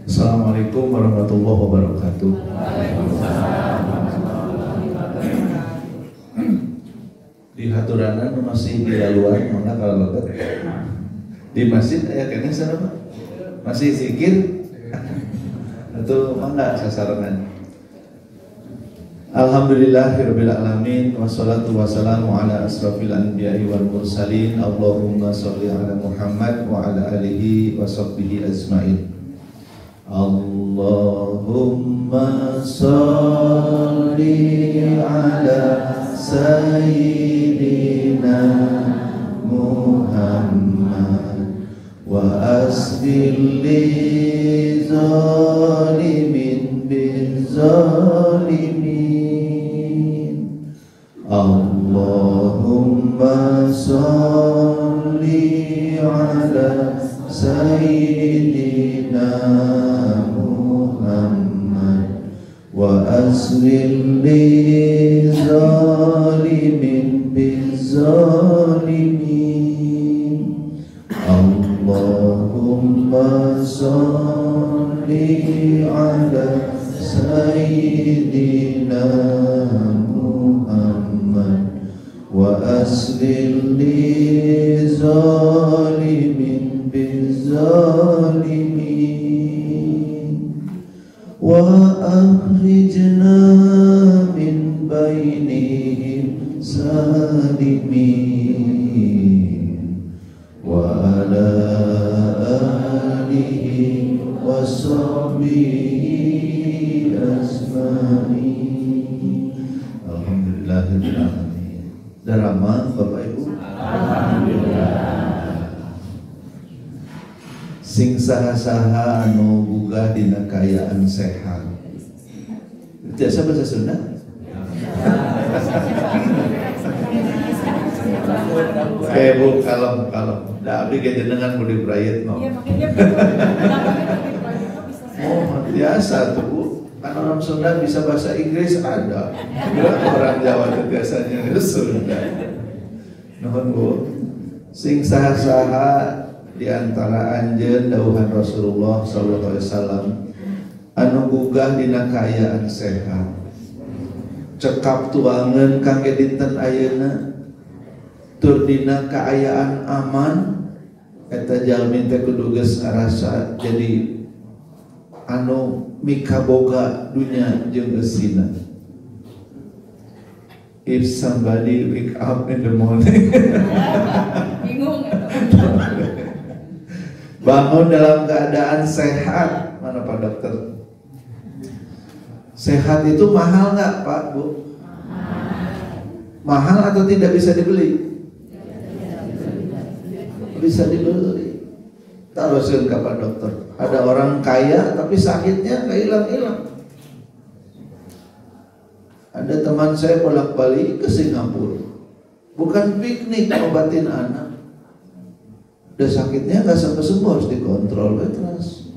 Assalamualaikum warahmatullahi wabarakatuh. Di haturanan masih di luar, mana kalau lebat di masjid ayat kene sana Pak? Masih zikir atau mangga sasaran? Alhamdulillahirabbil alamin wassalatu wassalamu ala asrofil anbiya'i wal mursalin. Allahumma sholli ala Muhammad wa ala alihi wa sahbihi ajmain. Allahumma sholli ala sayyidina Muhammad wa asbil li zalimin bil zalimin. Allahumma sholli ala sayyidina Muhammad wa asbil li zalimin bil zalimin. Allahumma sholli ala sayyidina Muhammad wa asbil li zalimin bil zalimin. Wa akhrijna min bainihim salimin wa ala alihi wa sahbihi asma'in. Alhamdulillahirabbil alamin. Darama Bapak Ibu. Alhamdulillah. Sing saha-saha anu gugah dina kayaan sehat. Biasa bahasa Sunda? Bu, kalau da abdi ge jenengan budi brayet no. Iya, makanya oh, biasa tuh Bu. Kan orang Sunda bisa bahasa Inggris ada. Orang Jawa itu biasanya Sunda. Nuhun Bu. Sing saha-saha di antara anjeun dawuhan Rasulullah sallallahu alaihi wasallam anu gugah dina kaayaan sehat cekap tuangan kangge dinten ayeuna tur dina kaayaan aman eta jalmi teh kudu geus ngarasa jadi anu mikaboga dunya jeung eusina. If somebody wake up in the morning bingung bangun dalam keadaan sehat, mana Pak Dokter? Sehat itu mahal nggak Pak Bu? Mahal atau tidak bisa dibeli? Bisa dibeli. Tarusin ke Pak Dokter. Ada orang kaya tapi sakitnya nggak hilang-hilang. Ada teman saya bolak-balik ke Singapura, bukan piknik ngobatin anak. Udah sakitnya nggak sampai sembuh, harus dikontrol terus.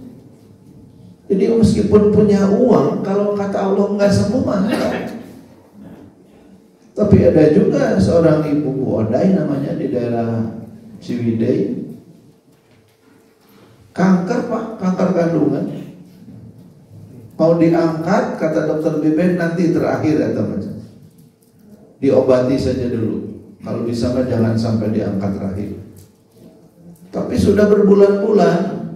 Jadi meskipun punya uang, kalau kata Allah nggak sembuh mah enggak. Tapi ada juga seorang ibu Bu Odai namanya di daerah Ciwidey, kanker Pak, kanker kandungan. Mau diangkat kata dokter Biben nanti terakhir atau macam. Diobati saja dulu. Kalau bisa mah jangan sampai diangkat terakhir. Tapi sudah berbulan-bulan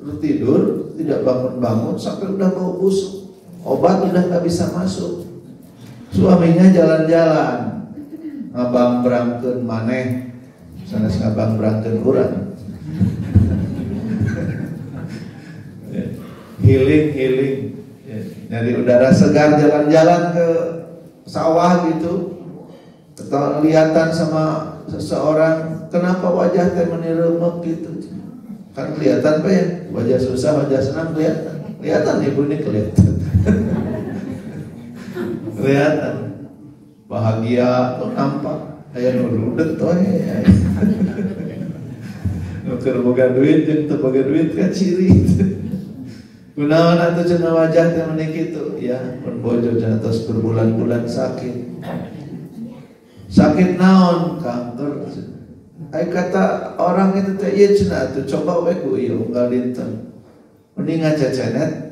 tertidur, tidak bangun-bangun sampai udah bau busuk. Obat udah nggak bisa masuk. Suaminya jalan-jalan, ngabang berangkeun maneh, sanes ngabang berangkeun urang. Healing, dari udara segar jalan-jalan ke sawah gitu, atau kelihatan sama seseorang, kenapa wajah teh meniremek gitu? Kan kelihatan Pak ya, wajah susah, wajah senang kelihatan ibu ini kelihatan. Kelihatan bahagia tuh nampak, aya nu rudet tuh aya. Nu keur boga duit jeung teu boga duit kan ciri. Kunaon atuh cenah wajah teh meni kitu ya, mun bojo cenah tos berbulan-bulan sakit. Sakit naon? Kanker. Ai kata orang itu teh ieu cenah atuh coba we ku ieu unggal dinten. mendingan cecenet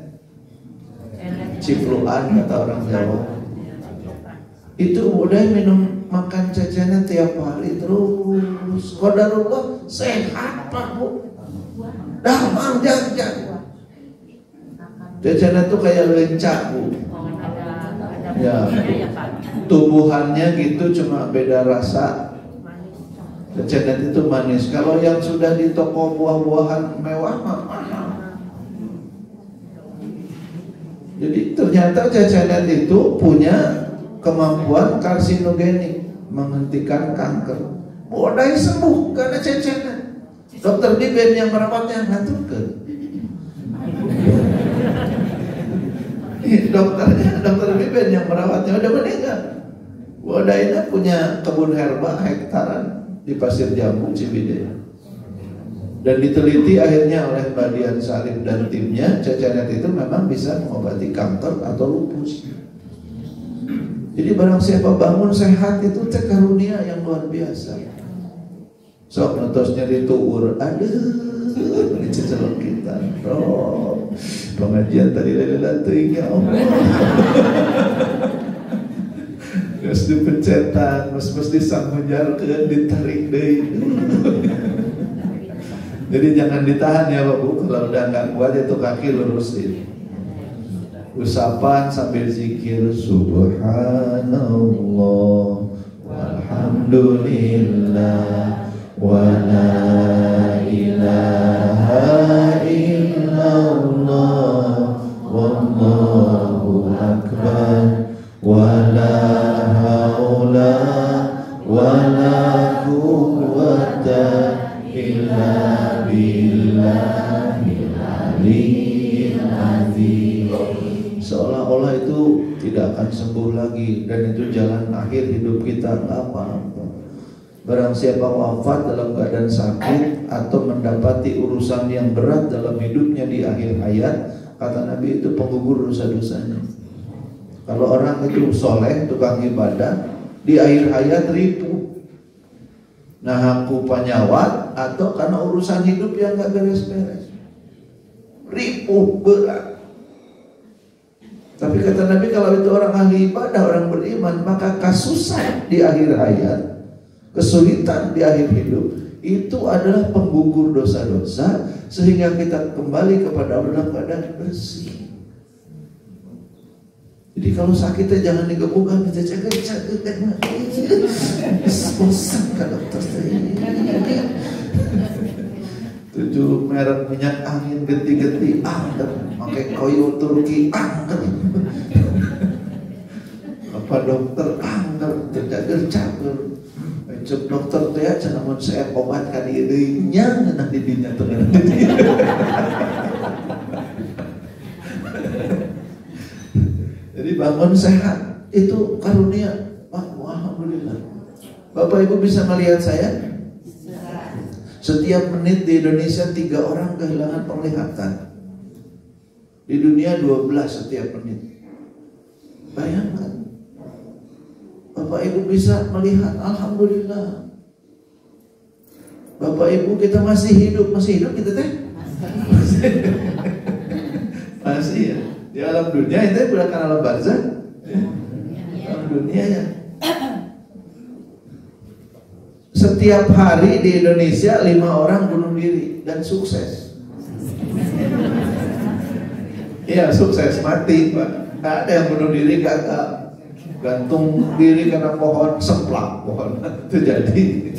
cipluan kata orang Jawa. Itu udah minum makan cecenet tiap hari terus. Qadarullah sehat Pak Bu. Damang jangan. Cecenet tuh kayak lencak Bu. Ya, tubuhannya gitu cuma beda rasa. Cecenet itu manis. Kalau yang sudah di toko buah-buahan mewah mah mahal. Jadi ternyata cecenet itu punya kemampuan karsinogenik, menghentikan kanker. Bodai sembuh karena cecenet. Dokter Biben yang merawatnya ngaturkeun. Dokter Biben yang merawatnya udah meninggal. Bodainya punya kebun herba hektaran di Pasir Jambu Ciwidey. Dan diteliti akhirnya oleh Mbak Dian Salim dan timnya, cecenet itu memang bisa mengobati kanker atau lupus. Jadi barang siapa bangun sehat itu teh karunia yang luar biasa. Sok nutosnya dituur, aduh, dicecelok kita. Oh, pengajian tadi adalah teuing ya Allah. Geus dipencetan, mes disanggujarkeun, ditarik deui. Jadi jangan ditahan ya Bapak Bu, kalau udah nggak kuat itu kaki lurusin. Usapan sambil zikir subhanallah walhamdulillah wa la ilaha illallah wallahu akbar wa la haula wa la quwwata illa billahil aliyyil azim. Seolah-olah itu tidak akan sembuh lagi dan itu jalan akhir hidup kita, apa-apa. Barang siapa wafat dalam keadaan sakit atau mendapati urusan yang berat dalam hidupnya di akhir hayat, kata Nabi itu penggugur dosa-dosanya. Kalau orang itu soleh, tukang ibadah, di akhir hayat ripuh. Nah aku panyawat atau karena urusan hidup yang gak beres-beres, ripuh berat. Tapi kata Nabi kalau itu orang ahli ibadah, orang beriman, maka kasusan di akhir hayat, kesulitan di akhir hidup itu adalah penggugur dosa-dosa sehingga kita kembali kepada Allah dalam keadaan bersih. Jadi kalau sakitnya jangan digebukan, kita cek-cek. Bosan kan dokter ini. 7 merek minyak angin geti-geti angker, pakai koyo Turki angker. Apa dokter angker, terjaga-jaga. Cek dokter teh aja namun saya obat ka dieu deui nya ngeunah di dinya teh. Jadi bangun sehat itu karunia. Alhamdulillah. Bapak Ibu bisa melihat saya? Setiap menit di Indonesia 3 orang kehilangan penglihatan. Di dunia 12 setiap menit. Bayangkan. Bapak Ibu bisa melihat, alhamdulillah. Bapak Ibu kita masih hidup kita teh? Masih ya. Di alam dunia itu bukan alam barzah. Alam dunia ya. Setiap hari di Indonesia 5 orang bunuh diri dan sukses. Iya sukses, mati Pak. Nggak ada yang bunuh diri gagal, gantung diri karena pohon semplak pohon terjadi.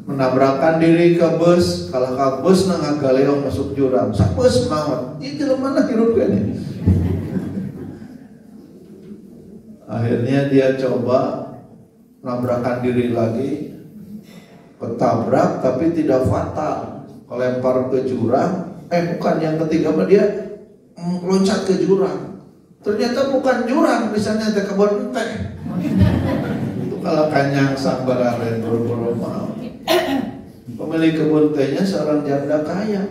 Menabrakan diri ke bus, kalau ke bus nang galeong masuk jurang, sak bus maut. Itu mana hirup ini? Akhirnya dia coba nabrakan diri lagi, ketabrak tapi tidak fatal, kelempar ke jurang. Bukan yang ketiga, dia loncat ke jurang. Ternyata bukan jurang, misalnya ada kebun teh. Itu kalau kanyang sabararen buru-buru mau. Pemilik kebun tehnya seorang janda kaya.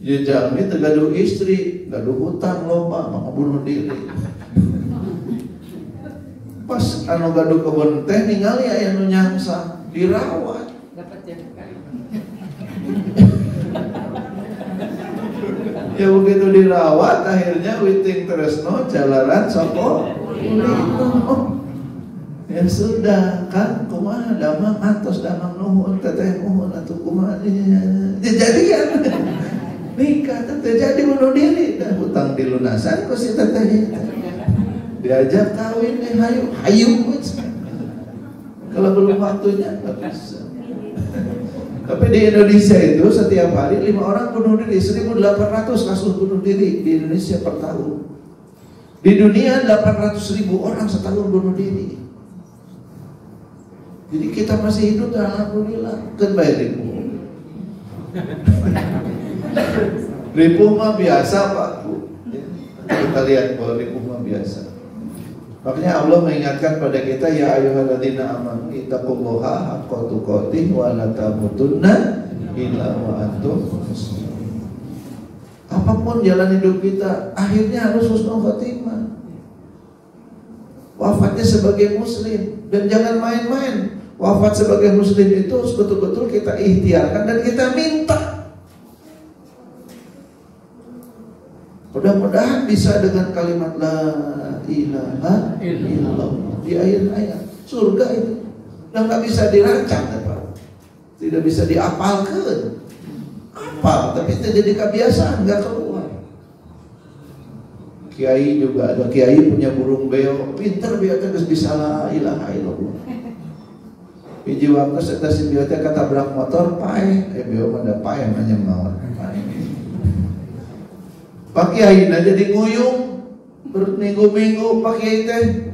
Dia jami tergaduh istri, gaduh hutang loba, mau bunuh diri. Pas anu gaduh kebun teh ningali aya nu nyangsa, dirawat. Dapat ya. Ya begitu dirawat akhirnya witing tresno jalaran soko. Ya sudah kan kumaha damang atos damang nuhun teteh nuhun atuh kumaha dijadian nikah teh jadi bunuh diri dan hutang dilunasan ku si teteh diajak kawin hayu kalau belum waktunya nggak bisa. Tapi di Indonesia itu setiap hari 5 orang bunuh diri, 1.800 kasus bunuh diri di Indonesia per tahun. Di dunia 800.000 orang setahun bunuh diri. Jadi kita masih hidup, alhamdulillah. Kan bayar ribu. Ribu mah biasa Pak Bu. Kita lihat bahwa ribu mah biasa. Makanya Allah mengingatkan pada kita, ya ayyuhalladzina amanu ittaqullaha haqqa tuqatih wa la tamutunna illa wa antum muslimun. Apapun jalan hidup kita, akhirnya harus husnul khotimah. Wafatnya sebagai muslim, dan jangan main-main. Wafat sebagai muslim itu betul-betul kita ikhtiarkan dan kita minta. Mudah-mudahan bisa dengan kalimat la ilaha illallah di ayat-ayat surga itu. Dan nggak bisa dirancang, Pak. Tidak bisa diapalkan. Apal, tapi itu jadi kebiasaan, nggak keluar. Kiai juga ada kiai punya burung beo, pinter beo terus bisa la ilaha illallah. Hiji waktu saya si beo teh katabrak motor pae, beo mana pae namanya mawar pae. Pak Kiai jadi nguyung berminggu-minggu Pak Kiai teh.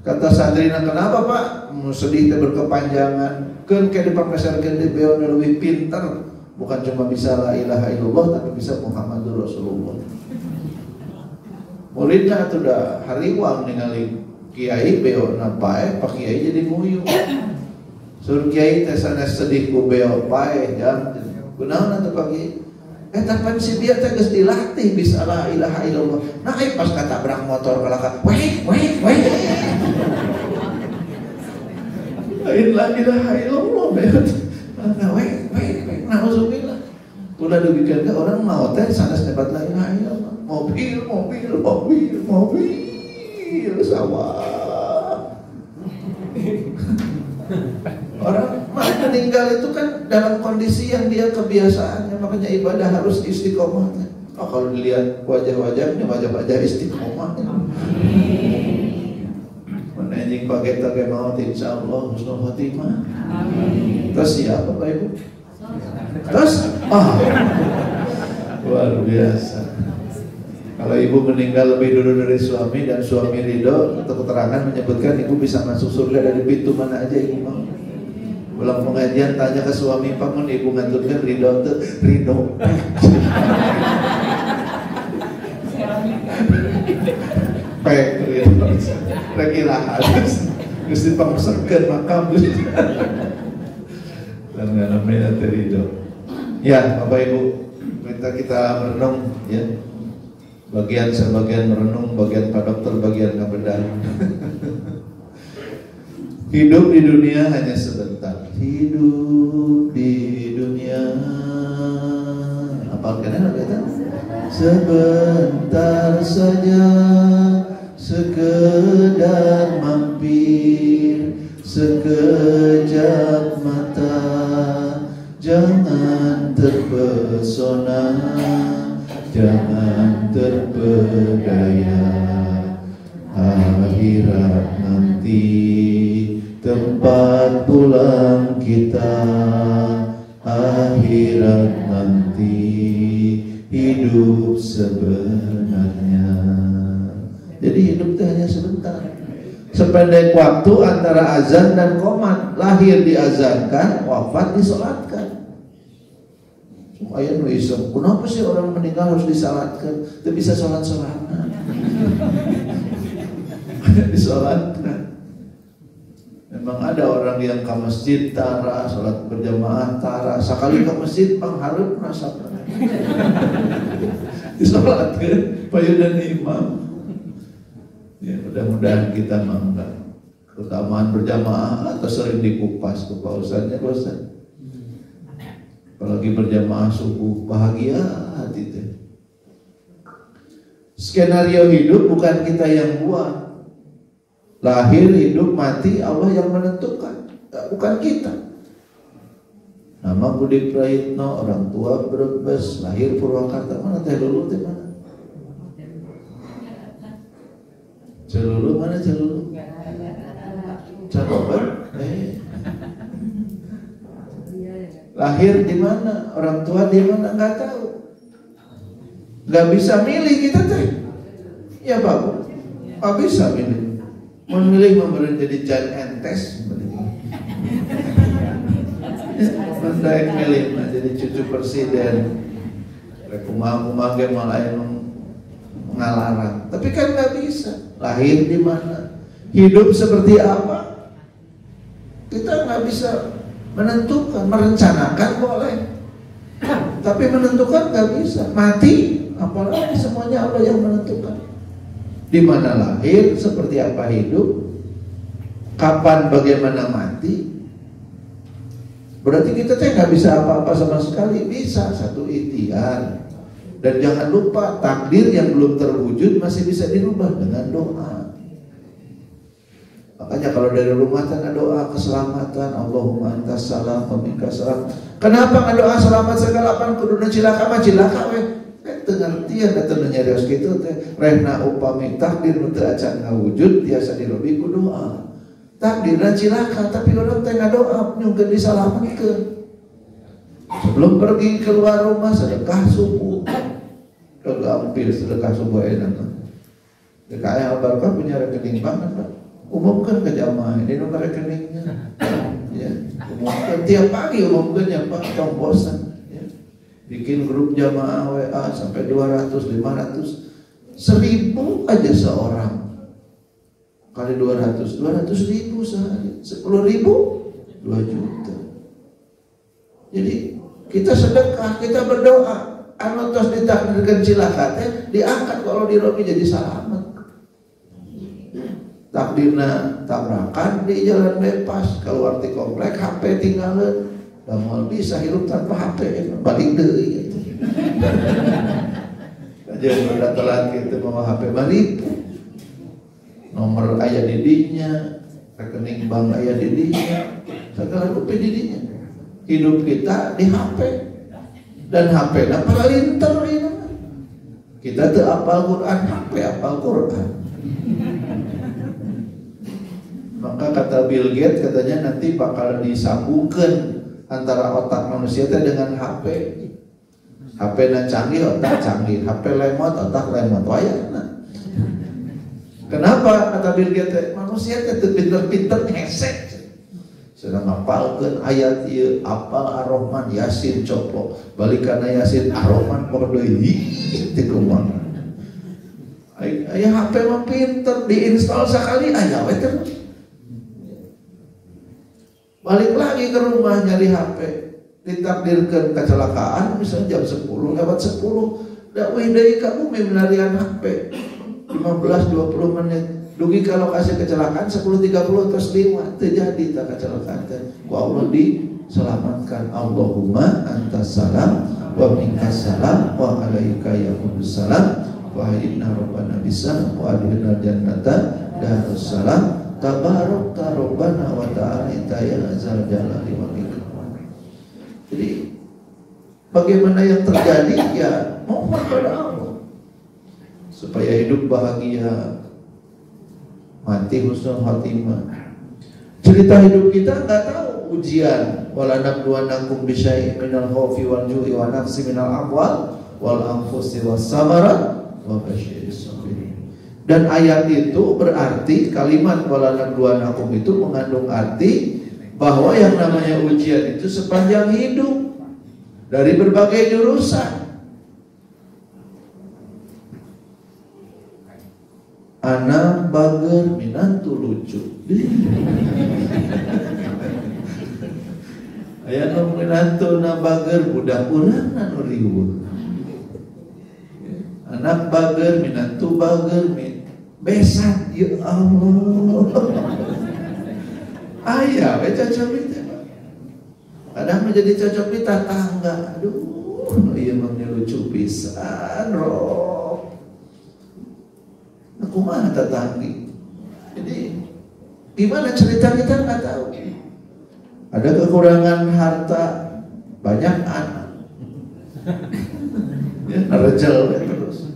Kata santrina, kenapa Pak? Sedih teh berkepanjangan. Kan kayak dipameserkeun di beo lebih pinter. Bukan cuma bisa la ilaha illallah, tapi bisa Muhammadur Rasulullah. Muridnya itu udah hariwang ningali Kiai beo napae, Pak Kiai jadi nguyung. Suruh Kiai teh sanes sedih ku beo pae jam. Kunaon atuh Pak Kiai? Tapi si dia tegas dilatih bisa la ilaha illallah. Nah, pas kata berang motor kalaka, weh. La ilaha illallah, nah, weh. Nauzubillah. Udah demikian ke orang mau teh sanes dapat la ilaha illallah. Mobil, sawah. Orang meninggal itu kan dalam kondisi yang dia kebiasaannya, makanya ibadah harus istiqomah. Oh, kalau dilihat wajah-wajahnya, wajah-wajah istiqomah. Menanjing pakai takai maut, insya Allah husnul khotimah. Terus siapa Pak Ibu? Terus, luar biasa. Kalau ibu meninggal lebih dulu dari suami dan suami ridho, untuk keterangan menyebutkan ibu bisa masuk surga dari pintu mana aja ibu mau. Pulang pengajian tanya ke suami, Pak mun ibu ngaturkan ridho tuh ridho. Pek ridho. Rekirahan. Gusti pamusakeun makam. Dan namanya ridho. Ya, Bapak Ibu, kita merenung ya. Sebagian merenung, bagian Pak Dokter, bagian ngabedah. Hidup di dunia hanya sebentar. Hidup di dunia apa kena kata? Sebentar saja, sekedar mampir, sekejap mata. Jangan terpesona, jangan terpedaya. Akhirat nanti tempat pulang kita, akhirat nanti hidup sebenarnya. Jadi hidup itu hanya sebentar. Sependek waktu antara azan dan qomat. Lahir diazankan, wafat disolatkan. Ayat isem. Kenapa sih orang meninggal harus disalatkan? Tidak bisa sholat-sholatan. Disolatkan. Memang ada orang yang ke masjid tara, sholat berjamaah tara, sekali ke masjid pengharap merasakan. Disolatkan payudan imam. Ya, mudah-mudahan kita mangga keutamaan berjamaah atau sering dikupas ke Pak Ustadznya, Pak Ustadz. Apalagi berjamaah subuh, bahagia hati teh. Skenario hidup bukan kita yang buat. Lahir, hidup, mati Allah yang menentukan, bukan kita. Nama Budi Prayitno, orang tua Brebes, lahir Purwakarta. Mana teh lulu teh mana? Celulu mana celulu? Caroban? Lahir di mana? Orang tua di mana? Nggak tahu. Nggak bisa milih kita teh. Ya Pak, nggak bisa milih. Memilih memberi jadi Jan Entes. Mendaik milih jadi cucu presiden. Kumah-kumah ge malah yang ngalarang. Tapi kan nggak bisa. Lahir di mana? Hidup seperti apa? Kita nggak bisa menentukan. Merencanakan boleh, tapi menentukan nggak bisa. Mati, apalagi semuanya Allah yang menentukan. Di mana lahir, seperti apa hidup, kapan, bagaimana mati. Berarti kita teh nggak bisa apa-apa sama sekali. Bisa satu ikhtiar. Dan jangan lupa takdir yang belum terwujud masih bisa dirubah dengan doa. Makanya kalau dari rumah tanda doa keselamatan, Allahumma antas salam wa minkas salam. Kenapa nggak doa selamat segala kuduna cilaka mah cilaka we? Tengertian datang nyarios kitu teh. Rehna upami takdir nu teu acan ngawujud tiasa dirobi ku doa. Takdirna cilaka tapi orang teh ngadoa nyungkeun disalametkeun. Sebelum pergi keluar rumah sedekah subuh. Kegampil sedekah subuh enak. DKI Al-Barokah punya rekening banget Pak. Umumkan ke jamaah ini nomor rekeningnya. Ya, umumkan tiap pagi umumkan ya Pak, tong bosan. Ya. Bikin grup jamaah WA sampai 200, 500, 1000 aja seorang. Kali 200, 200.000 sehari. 10.000, 2 juta. Jadi kita sedekah, kita berdoa. Anu tos ditakdirkeun cilaka teh diangkat kalau dirobi jadi selamat. Takdirna tabrakan di jalan bebas keluar ti komplek HP tinggalin. Da moal bisa hirup tanpa HP balik deui gitu. Aja udah telat gitu mau HP balik. Nomor aya di dinya, rekening bank aya di dinya, segala rupa di dinya. Hidup kita di HP. Dan HP na paralinter ini. Kita teu apal Quran, HP apal Quran. Maka kata Bill Gates katanya nanti bakal disambungkan antara otak manusia dengan HP. HP na canggih, otak canggih. HP lemot, otak lemot. Wayana. Kenapa kata Bill Gates? Manusia teh pinter-pinter hesek. Sedang ngapalkeun ayat ieu, apal Ar-Rahman Yasin coplok. Balikana Yasin Ar-Rahman podo deui teh kumaha. Aya HP mah pinter, diinstal sekali aya we terus. Balik lagi ke rumah nyari HP, ditakdirkan kecelakaan misalnya jam 10 lewat 10, da weh deui ka bumi melarian HP 15-20 menit. Dugi ke lokasi kecelakaan 10.30 terus liwat terjadi tak kecelakaan teh. Ku Allah diselamatkan. Allahumma antas salam wa minkas salam wa alaika ya salam wa inna rabbana bisalam wa adkhilna jannata darussalam tabarakta rabbana wa ta'ala ya zal jalali wal ikram. Jadi bagaimana yang terjadi ya mohon pada Allah supaya hidup bahagia, mati husnul khatimah. Cerita hidup kita nggak tahu ujian. Wala nabluwannakum bisyai'in minal khaufi wal ju'i wa naqsi minal amwal wal anfusi was samarat wa basyiris sabirin. Dan ayat itu berarti kalimat wala nabluwannakum itu mengandung arti bahwa yang namanya ujian itu sepanjang hidup dari berbagai jurusan. Anak bager minantu lucu. Aya nu minantu na bager budak urang anu riweuh. Anak bager minantu bager besan ya Allah. Aya we cocok teh. Kadang menjadi cocok di tetangga. Aduh, ieu mah lucu pisan, Rob. kumaha tatanggi. Jadi gimana cerita kita nggak tahu. Ada kekurangan harta, banyak anak. Ya, nerejel terus.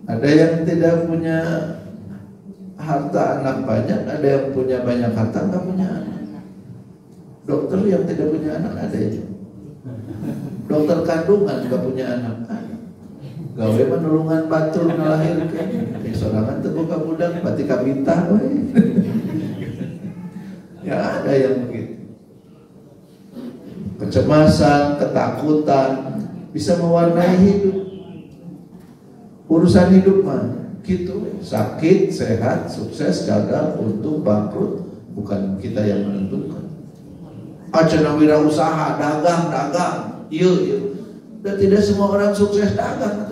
Ada yang tidak punya harta, anak banyak. Ada yang punya banyak harta, nggak punya anak. Dokter yang tidak punya anak ada ya. Dokter kandungan nggak punya anak. Gawe menulungan batur ngelahirkan. Sorangan terbuka budak, berarti kabintah. Ya ada yang begitu. Kecemasan, ketakutan bisa mewarnai hidup. Urusan hidup mah gitu. Sakit, sehat, sukses, gagal, untung, bangkrut, bukan kita yang menentukan. Acara wirausaha, dagang, iya. Dan tidak semua orang sukses dagang.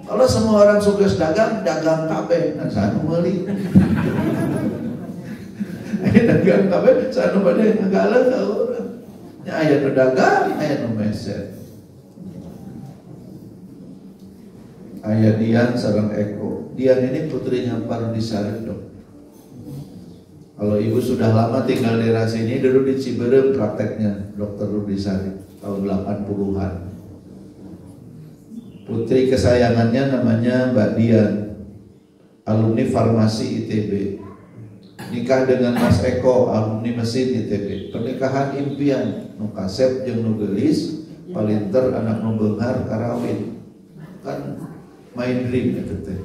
Kalau semua orang sukses dagang kabeh, nah sanu meuli. Dagang kabeh, sanu bade ngagala ka urang. Nya aya nu dagang, aya nu meset. Aya Dian sareng Eko. Dian ini putrinya Pak Rudi Sarip, Dok. Kalau ibu sudah lama tinggal di daerah sini, dulu di Ciberem prakteknya Dokter Rudi Sarip tahun 80-an. Putri kesayangannya namanya Mbak Dian, alumni farmasi ITB. Nikah dengan Mas Eko, alumni mesin ITB. Pernikahan impian, nu kasep jeung nu geulis, palinter anak nu beunghar karawin. Kan my dream itu teh.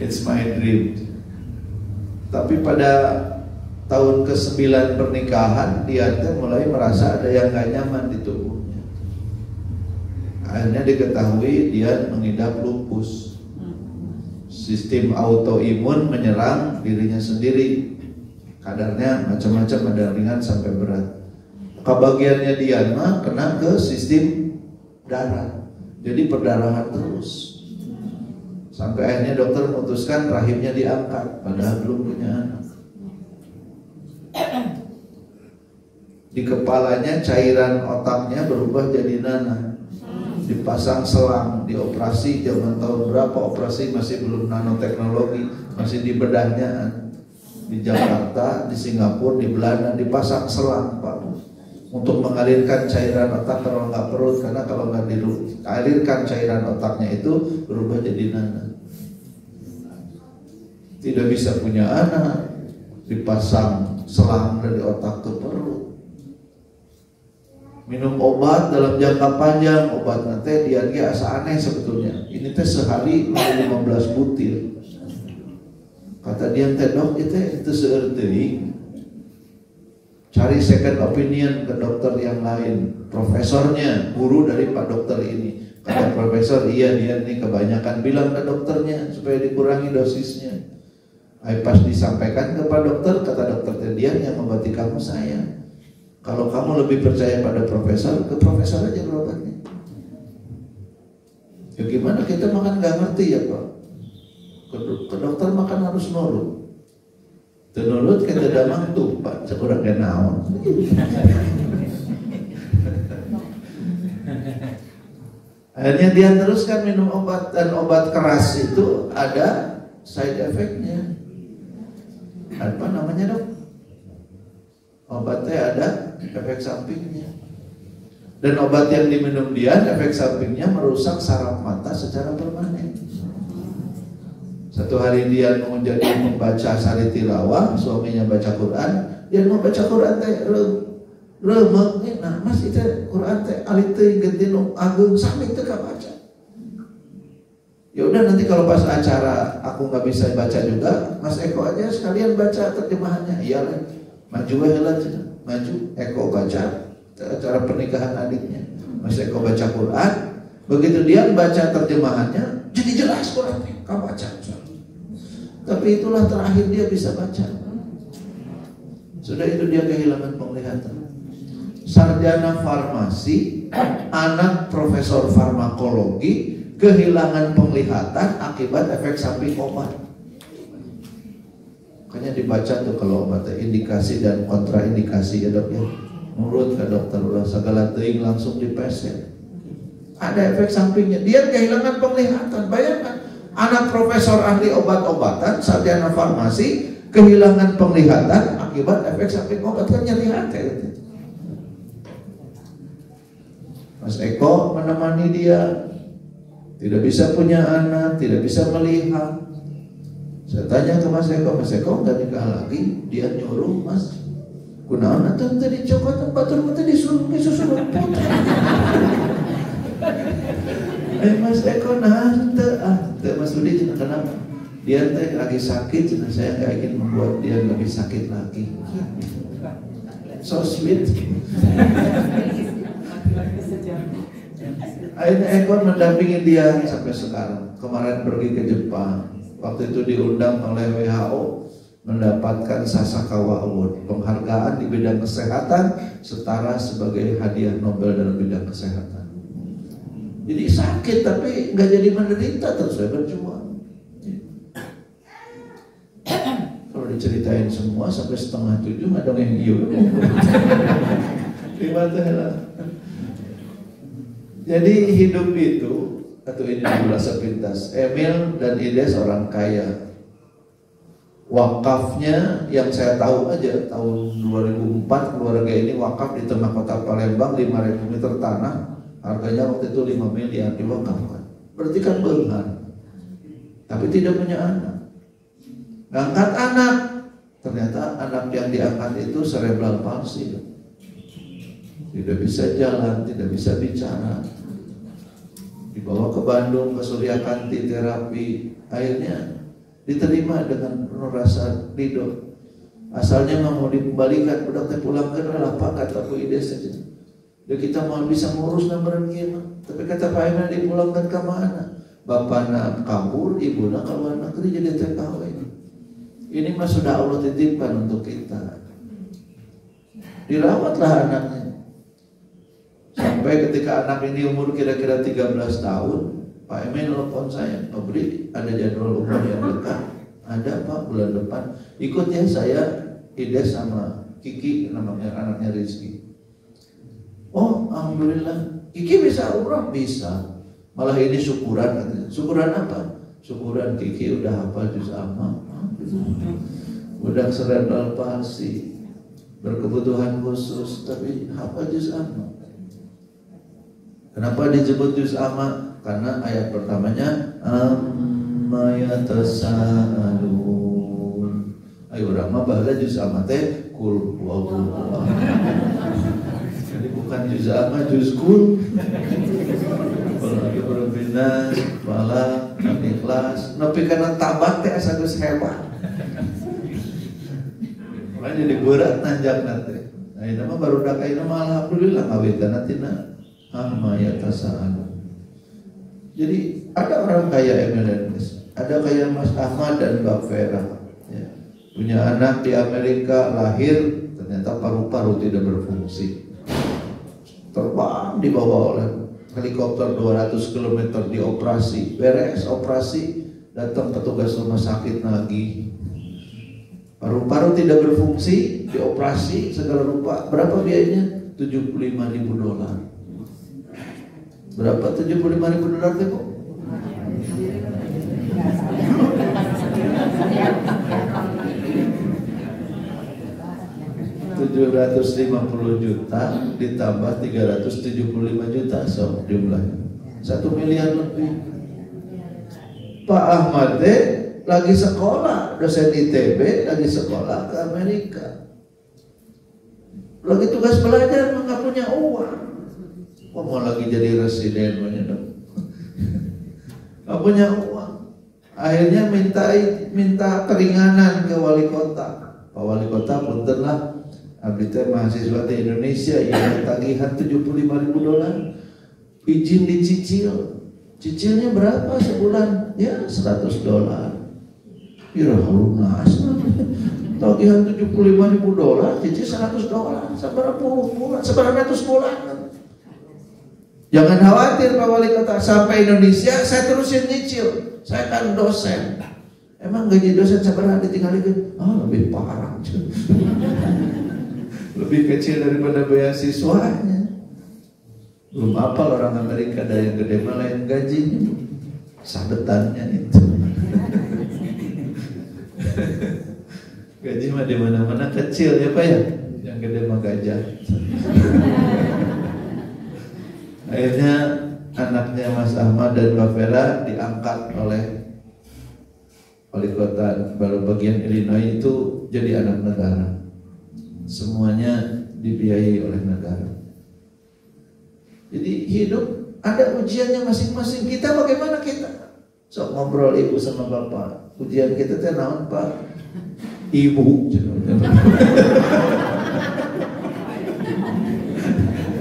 It's my dream. Tapi pada tahun ke-9 pernikahan, dia mulai merasa ada yang gak nyaman di tubuhnya. Akhirnya diketahui dia mengidap lupus. Sistem autoimun menyerang dirinya sendiri. Kadarnya macam-macam, ada ringan sampai berat. Kebagiannya dia mah kena ke sistem darah. Jadi perdarahan terus. Sampai akhirnya dokter memutuskan rahimnya diangkat, padahal belum punya anak. Di kepalanya cairan otaknya berubah jadi nanah. Dipasang selang, dioperasi zaman tahun berapa, operasi masih belum nanoteknologi, masih di bedahnya. Di Jakarta, di Singapura, di Belanda dipasang selang, Pak, untuk mengalirkan cairan otak kalau nggak perut, karena kalau nggak dialirkan cairan otaknya itu berubah jadi nanah. Tidak bisa punya anak, dipasang selang dari otak ke perut. Minum obat dalam jangka panjang, obat nanti dia asa aneh sebetulnya. Ini teh sehari 15 butir. Kata dia teh, dok itu seueur teuing. Cari second opinion ke dokter yang lain. Profesornya, guru dari Pak Dokter ini. Kata profesor, iya dia ini kebanyakan, bilang ke dokternya supaya dikurangi dosisnya. Pas disampaikan ke Pak Dokter, kata dokter dia yang mengobati kamu saya. Kalau kamu lebih percaya pada profesor, ke profesor aja berobatnya. Ya gimana, kita makan gak ngerti ya Pak. Ke dokter makan harus nurut. Tenurut kita damang tumpah, sekurang ke naon. Akhirnya dia teruskan minum obat, dan obat keras itu ada side effect-nya. Apa namanya dok? Obatnya ada efek sampingnya. Dan obat yang diminum dia, efek sampingnya merusak saraf mata secara permanen. Satu hari dia mau jadi membaca sari tilawah, suaminya baca Quran, dia mau baca Quran teh remek, nah mas itu Quran teh alit teh gentino agung sami teh baca. Ya udah nanti kalau pas acara aku nggak bisa baca juga, Mas Eko aja sekalian baca terjemahannya. Iya lah, maju heula maju Eko baca acara pernikahan adiknya. Mas Eko baca Quran, begitu dia baca terjemahannya jadi jelas Qurannya, kamu baca. Tapi itulah terakhir dia bisa baca. Sudah itu dia kehilangan penglihatan. Sarjana farmasi, anak profesor farmakologi, kehilangan penglihatan akibat efek samping obat. Makanya dibaca tuh kalau obatnya indikasi dan kontraindikasi ya dok ya. Menurut ke dokter udah segala teuing langsung dipeset. Ada efek sampingnya. Dia kehilangan penglihatan. Bayangkan, anak profesor ahli obat-obatan, sarjana farmasi, kehilangan penglihatan akibat efek samping obat, kan nyeri hati. Mas Eko menemani dia, tidak bisa punya anak, tidak bisa melihat. Saya tanya ke Mas Eko nggak nikah lagi? Dia nyuruh, Mas, kunaon atuh tadi cokot batur tadi disuruh susu lemput. Mas Eko teu Mas Budi kenapa? Dia lagi sakit, saya nggak ingin membuat dia lebih sakit lagi. So sweet. Akhirnya Eko mendampingi dia sampai sekarang. Kemarin pergi ke Jepang, waktu itu diundang oleh WHO, mendapatkan Sasakawa Award, penghargaan di bidang kesehatan setara sebagai hadiah Nobel dalam bidang kesehatan. Jadi sakit tapi nggak jadi menderita, terus saya berjuang. Kalau diceritain semua sampai 6:30 ada yang iyo. Jadi hidup itu, atau ini adalah sepintas. Emil dan Ides orang kaya. Wakafnya yang saya tahu aja tahun 2004 keluarga ini wakaf di tengah kota Palembang 5.000 meter tanah. Harganya waktu itu 5 miliar diwakafkan. Berarti kan beungan. Tapi tidak punya anak. Ngangkat anak. Ternyata anak yang diangkat itu cerebral palsy. Tidak bisa jalan, tidak bisa bicara. Dibawa ke Bandung, ke Suryakanti terapi. Akhirnya diterima dengan penuh rasa ridho. Asalnya nggak mau dikembalikan, udah pulang ke Pak, kata Bu Ide saja. Ya kita mau bisa ngurus nomor gimana? Tapi kata Pak Emil dipulangkan ke mana? Bapaknya kabur, ibunya ke luar negeri jadi TKW. Ini mah sudah Allah titipkan untuk kita. Dirawatlah anaknya. Sampai ketika anak ini umur kira-kira 13 tahun, Pak Emil telepon saya, Pak Budi ada jadwal umroh yang dekat. Ada Pak, bulan depan. Ikut ya saya, Ides sama Kiki, namanya anaknya Rizky. Oh, alhamdulillah. Kiki bisa umrah? Bisa. Malah ini syukuran katanya. Syukuran apa? Syukuran Kiki udah hafal juz amma. Udah cerebral palsy, berkebutuhan khusus, tapi hafal juz amma. Kenapa disebut juz amma? Karena ayat pertamanya amma yatasaalun. Ayo urang mah baheula juz amma teh kul huwallahu. Jadi bukan juz amma, juz kul. Kalau berbinas, falak, ikhlas, nepi kana tabat teh asa geus hebat. Makanya jadi berat nanjak nanti. Nah ini mah baru dak ayeuna mah alhamdulillah kawitanna tina amma yatasaalun. Jadi ada orang kaya Emil dan Mas, ada kaya Mas Ahmad dan Mbak Vera, ya. Punya anak di Amerika, lahir ternyata paru-paru tidak berfungsi. Terbang dibawa oleh helikopter 200 km dioperasi, beres operasi, datang petugas rumah sakit lagi. Paru-paru tidak berfungsi, dioperasi segala rupa. Berapa biayanya? $75.000. Berapa $75.000 teh kok? $750 juta ditambah 375 juta, so jumlahnya 1 miliar lebih. Pak Ahmad lagi sekolah, dosen ITB, lagi sekolah ke Amerika, lagi tugas belajar, nggak punya uang. Kok mau lagi jadi residen dong? Nggak punya uang. Akhirnya minta keringanan ke wali kota. Pak wali kota puntenlah, abdi teh mahasiswa di Indonesia yang tagihan $75.000, izin dicicil. Cicilnya berapa sebulan? Ya $100. Ya lunas. Tagihan $75.000, cicil $100. Seberapa bulan? Jangan khawatir Pak Wali Kota, sampai Indonesia saya terusin nyicil. Saya kan dosen. Emang gaji dosen seberapa ditinggalin? Lebih parah. Lebih kecil daripada beasiswanya. Belum apal orang Amerika, ada yang gede malah yang gajinya, sabetannya itu. Gaji mah di mana-mana kecil ya Pak ya, yang gede mah gajah. Akhirnya anaknya Mas Ahmad dan Mbak Vera diangkat oleh wali kota bagian Illinois itu jadi anak negara. Semuanya dibiayai oleh negara. Jadi hidup ada ujiannya masing-masing. Kita bagaimana kita? Sok ngobrol ibu sama bapak. Ujian kita teh naon Pak? Ibu.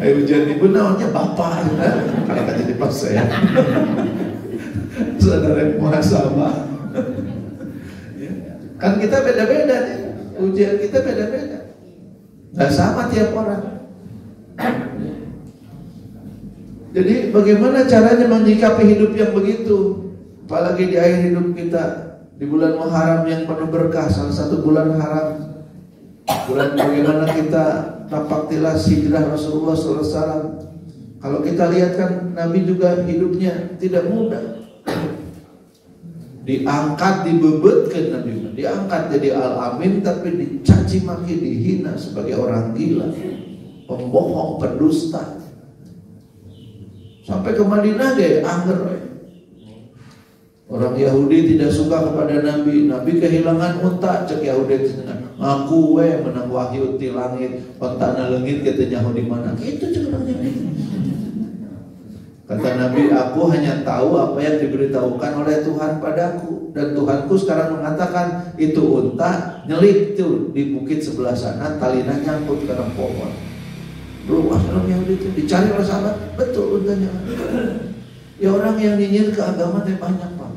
Ayo ujian ibu naonnya bapak. Kalau kan jadi pas saya. Saudara muhasabah. Kan kita beda-beda nih. Ujian kita beda-beda. Gak sama tiap orang. Jadi bagaimana caranya menyikapi hidup yang begitu? Apalagi di akhir hidup kita, di bulan Muharram yang penuh berkah, salah satu bulan haram. Bulan bagaimana kita napaktilas hijrah Rasulullah SAW. Kalau kita lihat kan Nabi juga hidupnya tidak mudah. Diangkat, dibebetkan Nabi, diangkat jadi Al-Amin, tapi dicaci maki, dihina sebagai orang gila, pembohong, pendusta. Sampai ke Madinah deh, angger. Orang Yahudi tidak suka kepada Nabi. Nabi kehilangan unta, cek Yahudi ngaku we menang wahyu di langit, ontana leungit katanya di mana? Gitu cek orang Yahudi. Kata Nabi, aku hanya tahu apa yang diberitahukan oleh Tuhan padaku. Dan Tuhanku sekarang mengatakan itu unta nyelip tuh di bukit sebelah sana, talinya nyangkut ke pohon. Belum orang Yahudi itu dicari oleh sahabat, betul untanya. Ya orang yang nyinyir ke agama teh banyak Pak.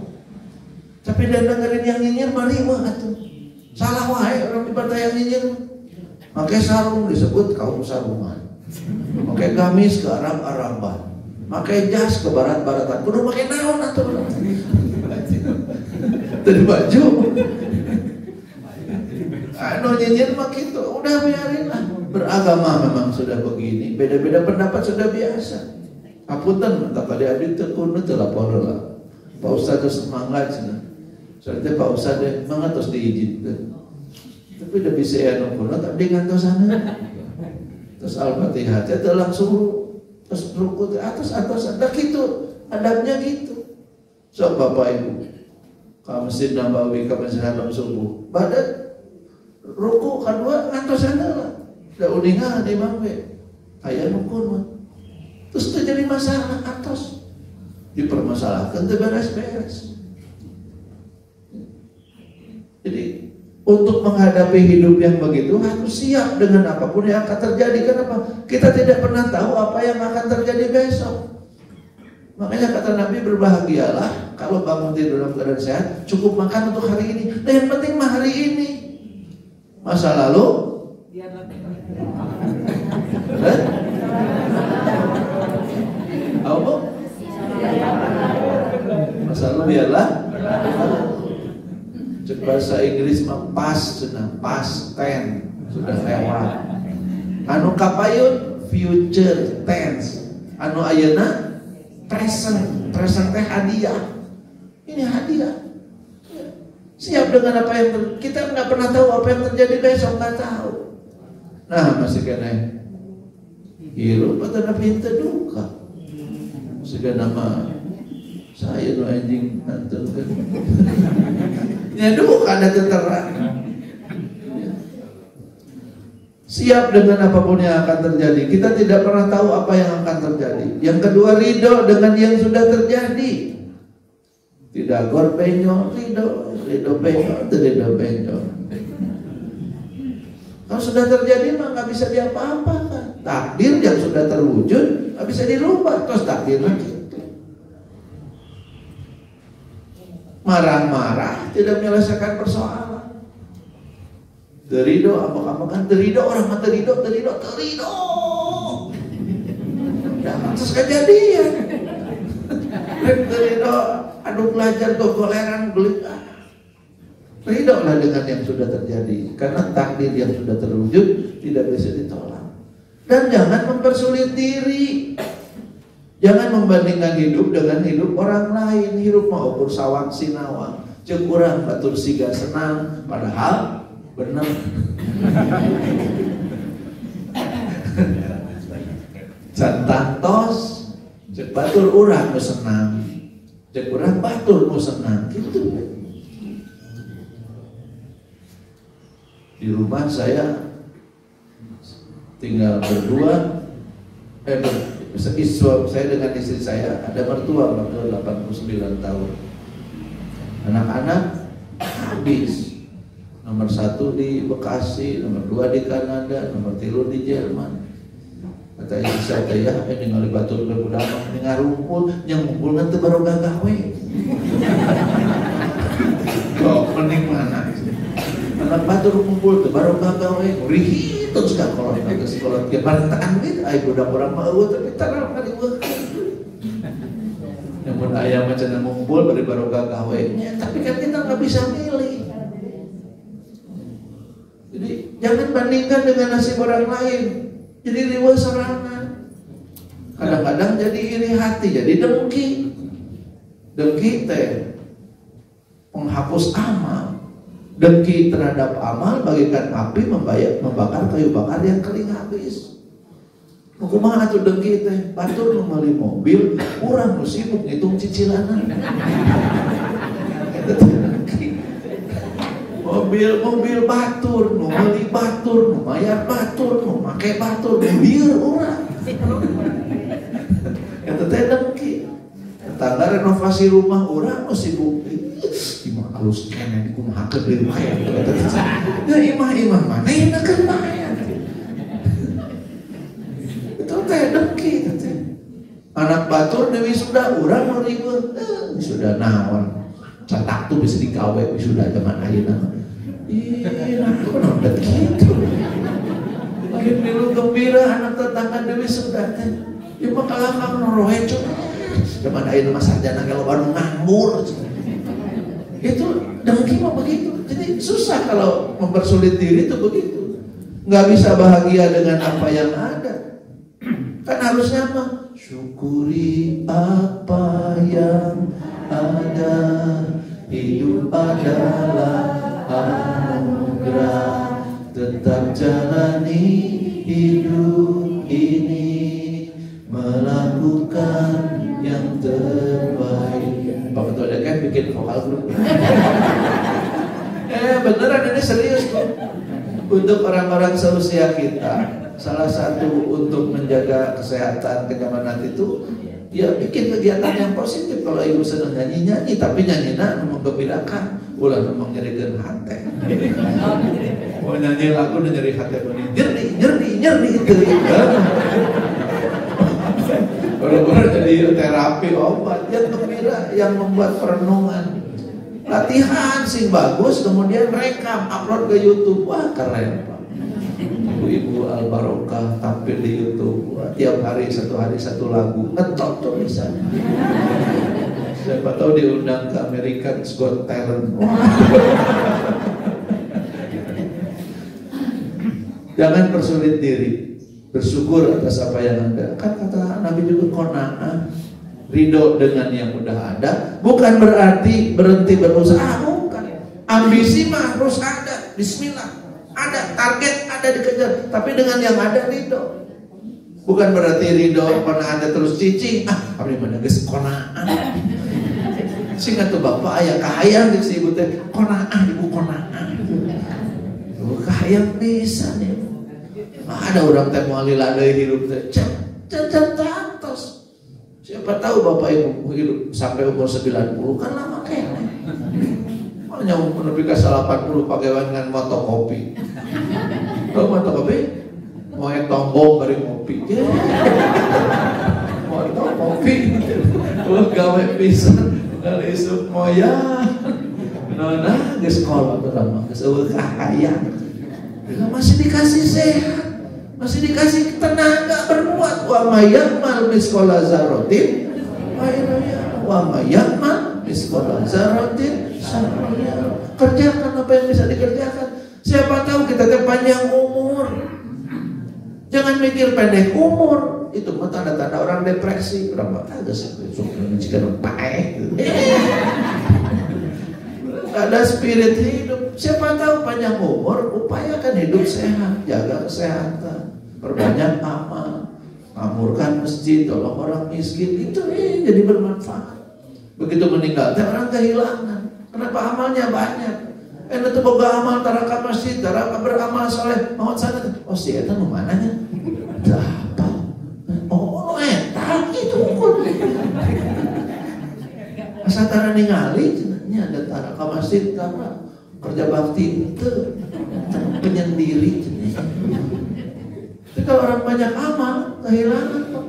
Tapi dan dengerin yang nyinyir mari mah atuh. Salah wae orang di pantai yang nyinyir. Pakai sarung disebut kaum sarungan. Pakai gamis ke Arab-Araban. Pakai jas ke barat-baratan. Kudu pakai naon atuh. Tadi baju. Anu nyinyir mah kitu, udah biarin lah. Beragama memang sudah begini, beda-beda pendapat sudah biasa. Apunten tak ada abdi teu kuno teu lapor lah. Pak Ustaz geus semangat cenah. Soalnya Pak Ustaz teh mangatos diizinkeun. Tapi udah bisa anu kuno tapi ngantosana. Terus Al-Fatihah teh langsung terus ruku atas ada gitu, adabnya gitu. So Bapak Ibu, ka Masjid Nabawi, ka Masjid Haram subuh, badan ruku kedua ngantosana lah. Da uningan imam we. Aya rukun mah. Terus terjadi masalah atas dipermasalahkan teu beres-beres. Jadi untuk menghadapi hidup yang begitu harus siap dengan apapun yang akan terjadi. Kenapa? Kita tidak pernah tahu apa yang akan terjadi besok. Makanya kata Nabi, berbahagialah kalau bangun tidur dalam keadaan sehat, cukup makan untuk hari ini. Nah yang penting mah hari ini. Masa lalu apa? Masa lalu biarlah. Bahasa Inggris mah past cenah, past tense sudah lewat. Anu kapayun future tense. Anu ayeuna present, present teh hadiah. Ini hadiah. Siap dengan apa yang kita nggak pernah tahu apa yang terjadi besok, nggak tahu. Nah masih kena hirup atau nabi duka. Masih nama saya nu anjing antum kan. Ya duka ada terang. Siap dengan apapun yang akan terjadi. Kita tidak pernah tahu apa yang akan terjadi. Yang kedua, ridho dengan yang sudah terjadi. Tidak gor benjol, ridho benjol, ridho benjol. Kalau sudah terjadi mah nggak bisa diapa-apakan. Takdir yang sudah terwujud nggak bisa dirubah. Terus takdir lagi. Marah-marah tidak menyelesaikan persoalan. Terido, apa kan terido, orang mah terido. Jangan terus kejadian. Terido, aduh belajar gogoleran gelik. Terido lah dengan yang sudah terjadi, karena takdir yang sudah terwujud tidak bisa ditolak. Dan jangan mempersulit diri. Jangan membandingkan hidup dengan hidup orang lain. Hidup mau ukur sawang sinawang, cek urang batur siga senang, padahal bener. Can tos, cek batur urang nu senang, cek urang batur nu senang, gitu. Di rumah saya tinggal berdua, saya dengan istri saya, ada mertua 89 tahun. Anak-anak habis. Nomor 1 di Bekasi, nomor 2 di Kanada, nomor 3 di Jerman. Kata istri saya, ya ini ngali batur ke budak, ini ngarumpul, yang ngumpul nanti baru gagah we. Kok mending mana? Anak batur ngumpul tuh baru gagah we, rihi. Terus gak kalau ke sekolah dia barentaan gitu, ay budak orang mau tapi terang kali gue. Namun ayam macam ngumpul baru gagah we. Tapi kan kita nggak bisa milih. Jadi jangan bandingkan dengan nasib orang lain. Jadi riwa serangan. Kadang-kadang jadi iri hati, jadi dengki. Dengki teh menghapus amal. Dengki terhadap amal bagaikan api membakar kayu bakar yang kering habis. Kumaha atuh dengki teh? Batur nu meuli mobil, urang nu sibuk ngitung cicilanan. Mobil batur, nu meuli batur, nu mayar batur, nu make batur, nu bieur urang. Eta teh dengki. Tetangga renovasi rumah urang nu sibuk imah halus kene kumahakeun deui maya. Ya imah mana yang nak maya. Itu teh dengki teh. Anak batur deui sudah urang nu ribet. Sudah naon. Catak tuh bisa digawe sudah zaman ayeuna. Ih, aku nonton gitu. Lain dulu gembira anak tetangga deui sudah teh. Ya makalah kang norohe cuy. Zaman ayeuna mah sarjana kalau baru nganggur. Itu dengki mah begitu. Jadi susah kalau mempersulit diri itu begitu. Nggak bisa bahagia dengan apa yang ada. Kan harusnya apa? Syukuri apa yang ada. Hidup adalah anugerah. Tetap jalani hidup ini, melakukan yang terbaik. Pak Ketua DKM bikin vokal grup. Beneran ini serius kok. Untuk orang-orang seusia kita, salah satu untuk menjaga kesehatan kenyamanan itu, ya bikin kegiatan yang positif. Kalau ibu senang nyanyi-nyanyi, tapi nyanyinya menggembirakan, ulah mengyerikan hati. Mau nyanyi lagu dan nyeri hati nyeri itu. Orang-orang jadi terapi obat yang gembira, yang membuat perenungan. Latihan sing bagus, kemudian rekam, upload ke YouTube. Wah keren Pak. Ibu-ibu Al-Barokah tampil di YouTube. Wah, tiap hari satu lagu, ngetop tuh bisa. Siapa tahu diundang ke American Got Talent. Jangan persulit diri. Bersyukur atas apa yang ada. Kan kata Nabi juga qanaah, ridho dengan yang udah ada. Bukan berarti berhenti berusaha, bukan. Ambisi mah harus ada. Bismillah, ada target, ada dikejar. Tapi dengan yang ada ridho. Bukan berarti ridho karena ada terus cicing. Abdi mana geus qanaah. Singkat tuh bapak ayah kahayang di si ibu teh qanaah, ibu qanaah. Kahayang bisa nih. Ada orang teh moal lila deui hirup teh. Cantos. Siapa tahu bapak ibu hidup sampai umur 90 kan lama kene. Hanya umur nepi ka 80 pagawean ngan motokopi. Tahu motokopi? Moe tombong bari ngopi. Motokopi. Wah gawe pisan kali isuk moya. Nona geus sekolah pertama geus eueuh kahayang. Masih dikasih sehat, masih dikasih tenaga berbuat. Wa mayyamal misqala dzarratin wa mayyamal misqala dzarratin syarran. Kerjakan apa yang bisa dikerjakan. Siapa tahu kita panjang umur. Jangan mikir pendek umur. Itu mah tanda-tanda orang depresi. Berapa agak sih besok mencikan paeh. Ada spirit hidup. Siapa tahu panjang umur, upayakan hidup sehat, jaga kesehatan, perbanyak amal, makmurkan masjid, tolong orang miskin. Itu jadi bermanfaat. Begitu meninggal, orang kehilangan. Kenapa amalnya banyak? Itu boga amal taraka masjid, taraka beramal soleh, mau sana. Oh si eta nu mananya? Apa? Oh eta itu ukur. Asa tara ningali cenanya ada taraka masjid karena kerja bakti itu penyendiri cenanya. Tapi kalau orang banyak amal kehilangan kok.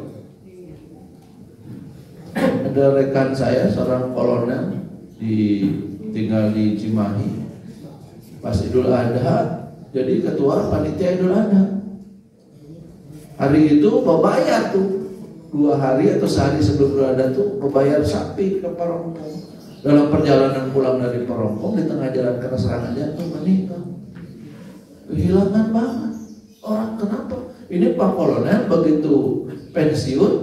Ada rekan saya seorang kolonel tinggal di Cimahi. Pas Idul Adha jadi ketua panitia Idul Adha. Hari itu bayar tuh 2 hari atau sehari sebelum Idul Adha tuh bayar sapi ke Parompong. Dalam perjalanan pulang dari Parompong di tengah jalan kena serangan jantung meninggal. Kehilangan banget. Orang kenapa? Ini Pak Kolonel begitu pensiun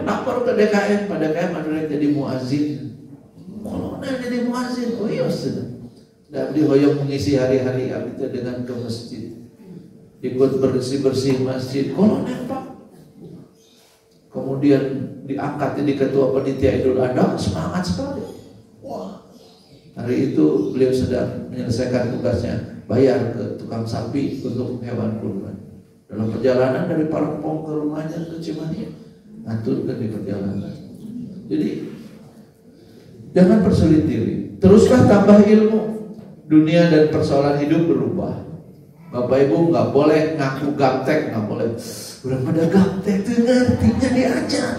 lapor ke DKM, pada DKM ada jadi muazin. Kolonel jadi muazin. Oh iya sudah. Dan dihoyong mengisi hari-hari itu dengan ke masjid, ikut bersih-bersih masjid. Kolonel Pak. Kemudian diangkat jadi ketua panitia Idul Adha, semangat sekali. Wah, hari itu beliau sedang menyelesaikan tugasnya, bayar ke tukang sapi untuk hewan kurban. Dalam perjalanan dari Parompong ke rumahnya ke Cimahi, ngaturkan di perjalanan. Jadi jangan persulit diri, teruslah tambah ilmu. Dunia dan persoalan hidup berubah. Bapak Ibu nggak boleh ngaku gaptek, nggak boleh. Udah pada gaptek tuh ngertinya diajar.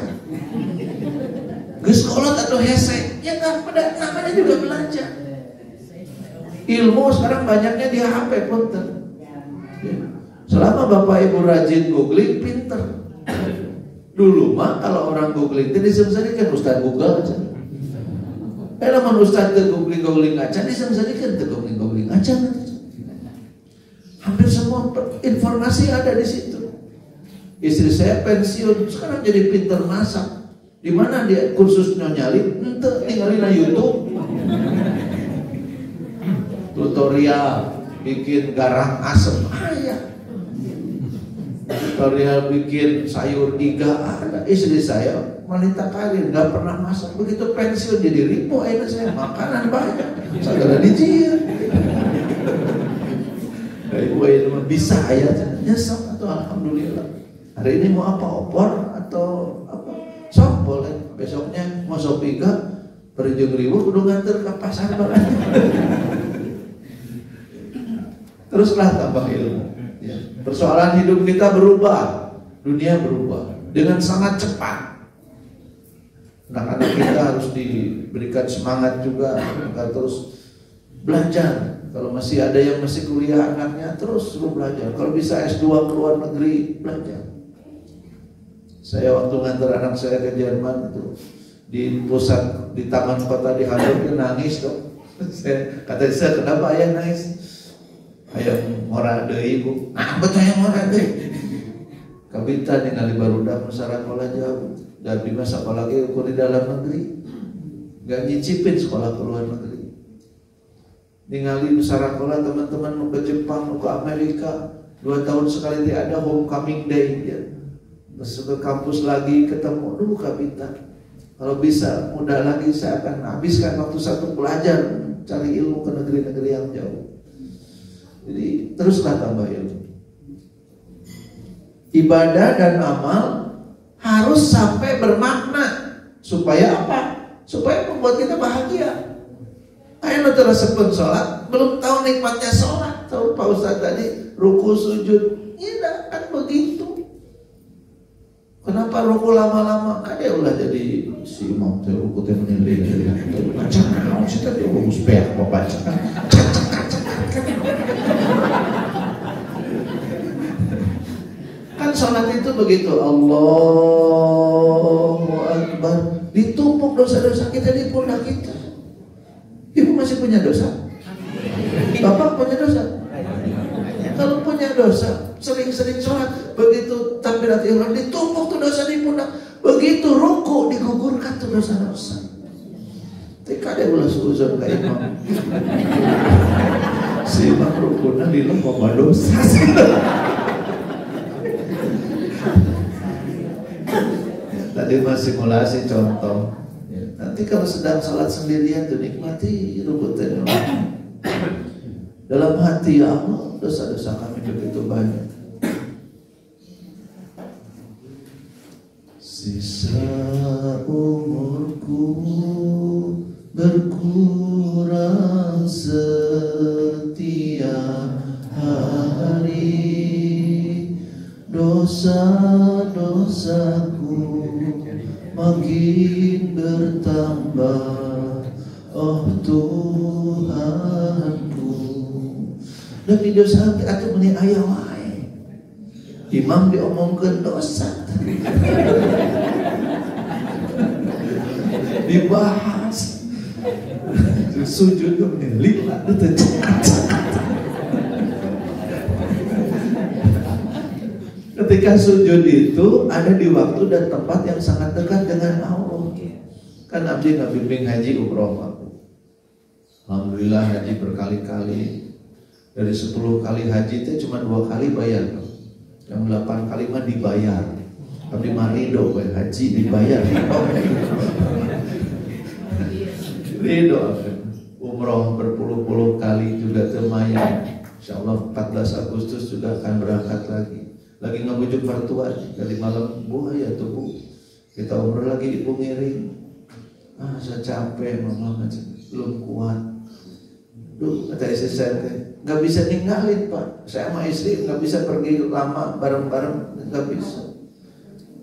Gus kolot atau hese, ya nggak pada namanya juga belajar. Ilmu sekarang banyaknya di HP punten. Ya. Selama Bapak Ibu rajin googling, pinter. Dulu mah kalau orang googling itu disebut kan Ustaz Google aja. Lamun Ustaz teu googling acan disebut-sebutkeun teu googling acan. Hampir semua informasi ada di situ. Istri saya pensiun, sekarang jadi pinter masak. Di mana dia kursus nyonyali? Ente tinggalin di YouTube. Tutorial bikin garang asem aya. Tutorial bikin sayur iga ada. Istri saya wanita karir, nggak pernah masak. Begitu pensiun jadi ribu, akhirnya saya makanan banyak. Segala dijir. Ibu itu bisa ya, nyesek atau alhamdulillah. Hari ini mau apa, opor atau apa? Sok boleh. Besoknya mau sop iga, perjung ribu, kudu nganter ke pasar barang. Teruslah tambah ilmu. Ya. Persoalan hidup kita berubah, dunia berubah dengan sangat cepat. Anak-anak kita harus diberikan semangat juga agar terus belajar. Kalau masih ada yang masih kuliah anaknya, terus suruh belajar. Kalau bisa S2 ke luar negeri, belajar. Saya waktu ngantar anak saya ke Jerman itu di pusat di taman kota di Hamburg, dia nangis dong. Kata saya, kenapa ayah nangis? Ayah ngora deui Bu. Nah, betul yang ngora deui. Kabita ningali barudak nu sakola jauh. Dan di masa sekolah lagi ukur di dalam negeri, gak nyicipin sekolah ke luar negeri. Ningali di sakola teman-teman mau ke Jepang, mau ke Amerika, 2 tahun sekali dia ada homecoming day ya. Terus ke kampus lagi ketemu, dulu Kabita. Kalau bisa mudah lagi saya akan habiskan waktu satu belajar cari ilmu ke negeri-negeri yang jauh. Jadi teruslah tambah ilmu. Ibadah dan amal harus sampai bermakna. Supaya apa? Supaya membuat kita bahagia. Ayo terus sebut sholat, belum tahu nikmatnya sholat. Tahu Pak Ustaz tadi ruku sujud, tidak kan begitu. Kenapa ruku lama-lama? Kan dia ulah jadi si imam teh ruku teh menilai. Baca naon sih tadi bagus beak apa baca. Kan sholat itu begitu, Allahu Akbar, ditumpuk dosa-dosa kita di pundak kita. Ibu masih punya dosa? Bapak punya dosa? Kalau punya dosa, sering-sering sholat, begitu takbirat ihram ditumpuk tuh dosa di pundak, begitu ruku digugurkan tuh dosa-dosa. Tika dia ulah suuzon ka imam. Si imam rukuna di lembah dosa. Tadi masih simulasi contoh. Nanti kalau sedang salat sendirian tuh nikmati rukutan. Dalam hati, ya Allah, dosa-dosa kami begitu banyak. Sisa umurku berkurang setiap hari, dosa-dosaku makin bertambah, oh Tuhanku. Dan di dosa atau meni ayah wae. Imam diomongkeun dosa. Dibahas. Sujud meni lila Ketika sujud itu ada di waktu dan tempat yang sangat dekat dengan Allah. Kan abdi ngabimbing haji umroh aku. Alhamdulillah haji berkali-kali. Dari 10 kali haji itu cuma 2 kali bayar. Yang 8 kali mah dibayar. Abdi marido haji dibayar. Ridho. Umroh berpuluh-puluh kali juga termayang. Insyaallah 14 Agustus juga akan berangkat lagi. Lagi ngebujuk mertua dari malam, Bu ya tuh Bu, kita umroh lagi Ibu ngiring. Saya capek mama belum kuat. Duh, kata istri saya, nggak bisa ninggalin Pak. Saya sama istri nggak bisa pergi lama bareng-bareng, nggak bisa.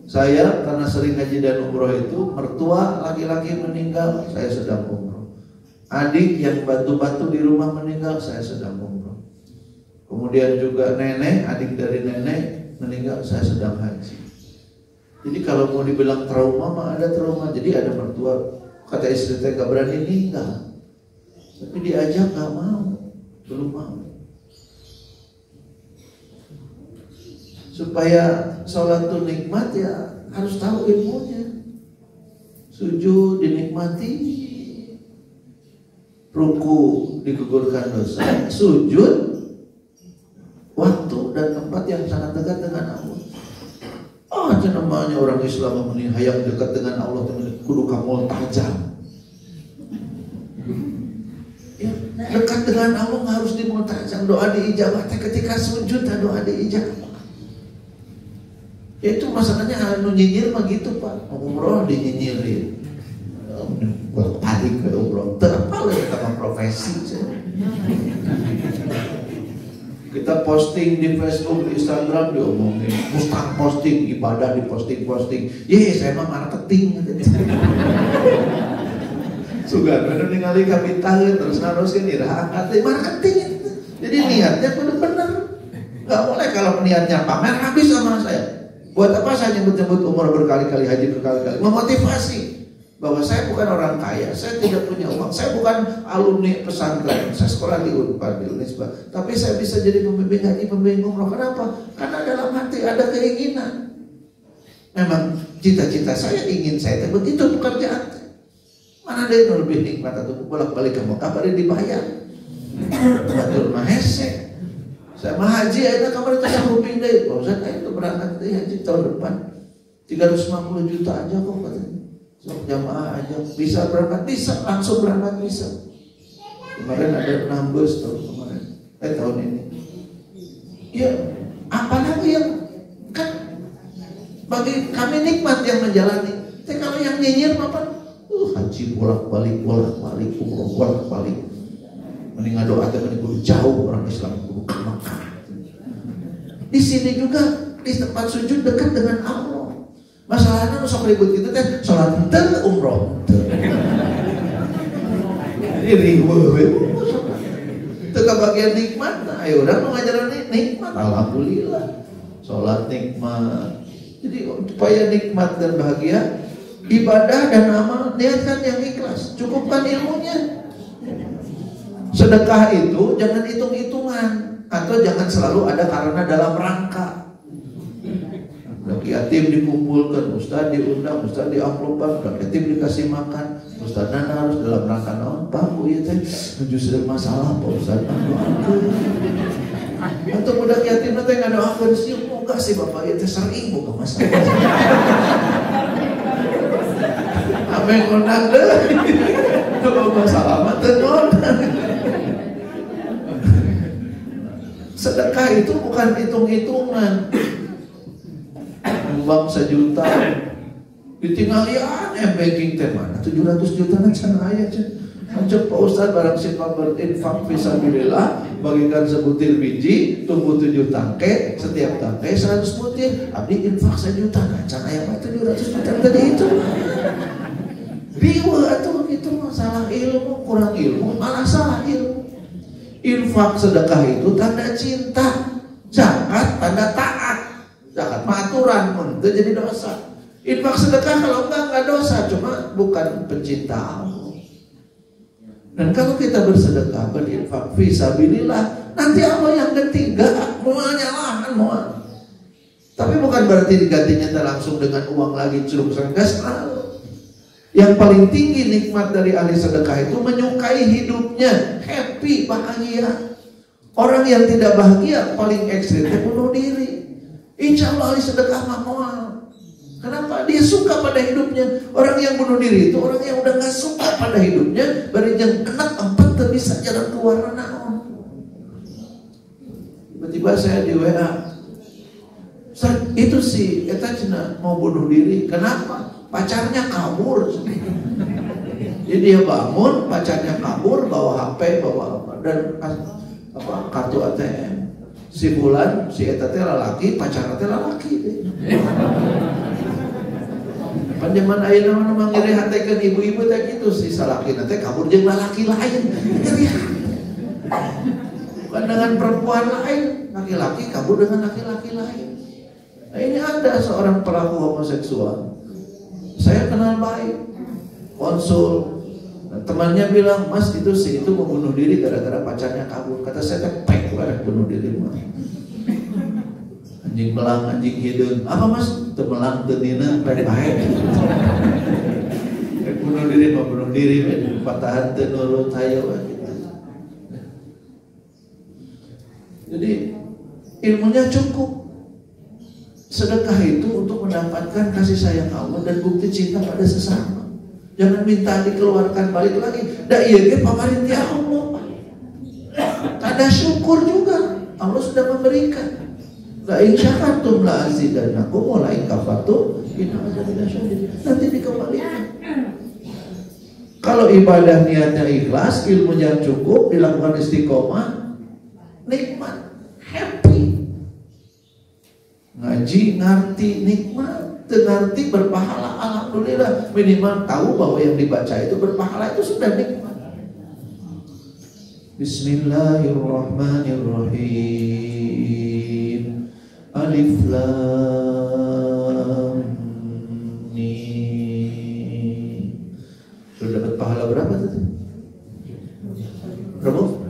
Saya karena sering haji dan umroh itu, mertua laki-laki meninggal, saya sedang umroh. Adik yang bantu-bantu di rumah meninggal, saya sedang umroh. Kemudian juga nenek, adik dari nenek meninggal, saya sedang haji. Jadi kalau mau dibilang trauma mah ada trauma. Jadi ada mertua, kata istri saya gak berani ninggal, tapi diajak gak mau, belum mau. Supaya sholat itu nikmat ya harus tahu ilmunya. Sujud dinikmati, ruku digugurkan dosa, sujud waktu dan tempat yang sangat dekat dengan Allah. Aja namanya orang Islam hayang dekat dengan Allah kudu kamul tajam. Ya, dekat dengan Allah harus dimultajam. Doa diijabah ketika sujud doa diijabah. Ya itu masalahnya anu nyinyir mah gitu Pak. Umroh dinyinyirin. Balik ke umroh. Terapal ya sama profesi. Kita posting di Facebook, di Instagram diomongin, mustang posting ibadah di posting. Saya mah marketing. Sugan bener ningali kapital terus naroskeun iraha angkat marketing. Jadi niatnya kudu bener. Enggak boleh kalau niatnya pamer habis sama saya. Buat apa saya nyebut-nyebut umur berkali-kali, haji berkali-kali? Memotivasi bahwa saya bukan orang kaya, saya tidak punya uang, saya bukan alumni pesantren, saya sekolah di Unpad, di Unisba, tapi saya bisa jadi pembimbing haji, pembimbing umroh. Kenapa? Karena dalam hati ada keinginan. Memang cita-cita saya ingin saya begitu pekerjaan. Mana ada yang lebih nikmat atau bolak-balik ke Mekah pada dibayar? Betul mahese. Saya mah haji aja kamar itu sanggupin deh. Pak Ustaz itu berangkat deh haji tahun depan 350 juta aja kok katanya. Jamaah aja bisa berangkat, bisa langsung berangkat bisa. Kemarin ada 16 tahun kemarin, tahun ini. Ya, apalagi yang kan bagi kami nikmat yang menjalani. Tapi kalau yang nyinyir apa? Haji bolak-balik, umroh bolak-balik. Mending doa tapi kudu jauh orang Islam kudu ke Mekah. Di sini juga di tempat sujud dekat dengan Allah. Masalahnya sok ribut gitu teh, sholat teu umroh. Jadi ribut. Itu kebagian nikmat. Ayo orang mau ngajaran nikmat. Alhamdulillah. Sholat nikmat. Jadi supaya nikmat dan bahagia, ibadah dan amal niatkan yang ikhlas. Cukupkan ilmunya. Sedekah itu jangan hitung-hitungan. atau jangan selalu ada karena dalam rangka. Budak yatim dikumpulkan, ustaz diundang, ustaz diamplopan, budak yatim dikasih makan, ustaz nana harus dalam rangka naon Pak Bu ya teh justru masalah Pak Ustaz atau budak yatim nanti nggak doakan sih moga sih Bapak ya teh sering buka masalah. Amin konang deh, kalau masalah mah tenon. Sedekah itu bukan hitung-hitungan. Uang 1 juta ditinggal ya banking teh mana 700 juta kan sana aya cenah. Hancur Pak Ustaz barang siapa berinfak fisabilillah bagikan sebutir biji tumbuh 7 tangkai setiap tangkai 100 butir abdi infak 1 juta kan sana aya 700 juta tadi itu. Riwa atuh itu masalah ilmu kurang ilmu malah salah ilmu. Infak sedekah itu tanda cinta, zakat tanda taat. Zakat aturan pun itu jadi dosa. Infak sedekah kalau enggak dosa, cuma bukan pencinta Allah. Dan kalau kita bersedekah berinfak fisabilillah, nanti Allah yang ketiga mau nyalahan mau. Tapi bukan berarti digantinya langsung dengan uang lagi curug sanggas. Yang paling tinggi nikmat dari ahli sedekah itu menyukai hidupnya, happy, bahagia. Orang yang tidak bahagia paling ekstrim bunuh diri. Insya Allah ahli sedekah mah moal. Kenapa? Dia suka pada hidupnya. Orang yang bunuh diri itu orang yang udah gak suka pada hidupnya. Bari yang enak empat tak bisa jalan keluar naon. Tiba-tiba saya di WA, itu sih eta cenah mau bunuh diri. Kenapa? Pacarnya kabur. Jadi dia bangun, pacarnya kabur, bawa HP, bawa apa dan apa kartu ATM. Si bulan, si eta teh lalaki, pacarna teh lalaki deh. Pan zaman ayeuna mah mangire hatekeun ibu-ibu teh kitu si salakina teh kabur jeung lalaki lain. Bukan dengan perempuan lain, laki-laki kabur dengan laki-laki lain. Nah, ini ada seorang pelaku homoseksual. Saya kenal baik, konsul. Nah, temannya bilang, Mas itu si itu mau bunuh diri gara-gara pacarnya kabur. Kata saya tepek ada bunuh diri mah. Anjing melang, anjing hidung. Apa Mas? Temelang tenina baik-baik. Bunuh diri mau bunuh diri, patahan tenurut hayo. Jadi ilmunya cukup. Sedekah itu untuk mendapatkan kasih sayang Allah dan bukti cinta pada sesama. Jangan minta dikeluarkan balik lagi. Da ieu ge pamarentah Allah. Tanda syukur juga. Allah sudah memberikan. La in syakartum la azidannakum wa la in kafartum inna adzabi lasyadid. Nanti dikembalikan. Kalau ibadah niatnya ikhlas, ilmunya cukup, dilakukan istiqomah, nikmat, happy. Ngaji, ngerti, nikmat. Ngerti berpahala, alhamdulillah. Minimal tahu bahwa yang dibaca itu berpahala, itu sudah nikmat. Bismillahirrahmanirrahim. Alif Lam Mim. Sudah dapat pahala berapa tadi? Berapa?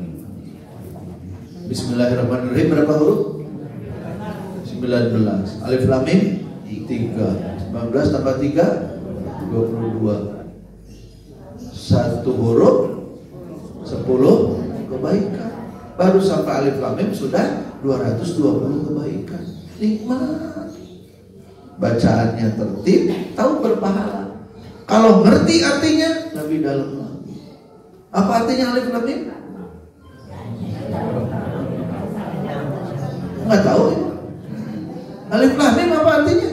Bismillahirrahmanirrahim. Berapa huruf? 19. Alif Lam Mim 3. 19 tambah 3 22. Satu huruf 10 kebaikan. Baru sampai Alif Lam Mim sudah 220 kebaikan. Nikmat. Bacaannya tertib, tahu berpahala. Kalau ngerti artinya lebih dalam lagi. Apa artinya Alif Lam Mim? Enggak tahu ya? Alif Lam Mim apa artinya?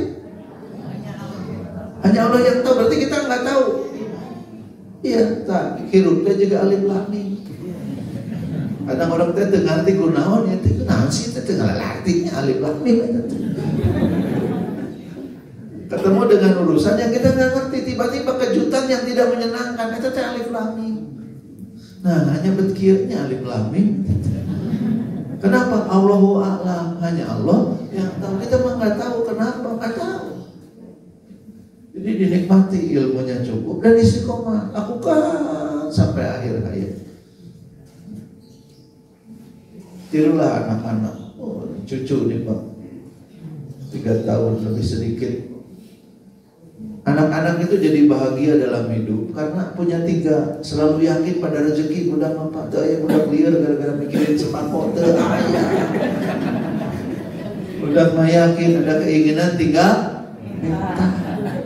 Hanya Allah yang tahu. Berarti kita nggak tahu. Iya, tak hirupnya juga Alif Lam Mim. Kadang orang teh teu ngarti kunaon ya teh naon sih teh teu ngartinya Alif Lam Mim. Ketemu dengan urusan yang kita nggak ngerti, tiba-tiba kejutan yang tidak menyenangkan, itu teh Alif Lam Mim. Nah, hanya berkirnya Alif Lam Mim. Kenapa? Allahu a'lam, hanya Allah yang tahu. Kita mah nggak tahu kenapa, nggak tahu. Jadi dinikmati, ilmunya cukup dan istiqomah, lakukan sampai akhir hayat. tirulah anak-anak. Oh, cucu nih Pak, 3 tahun lebih sedikit. Anak-anak itu jadi bahagia dalam hidup karena punya 3, selalu yakin pada rezeki. Budak apa? Daya budak liar gara-gara mikirin sembako teu aya. Budak mah yakin ada keinginan tinggal minta.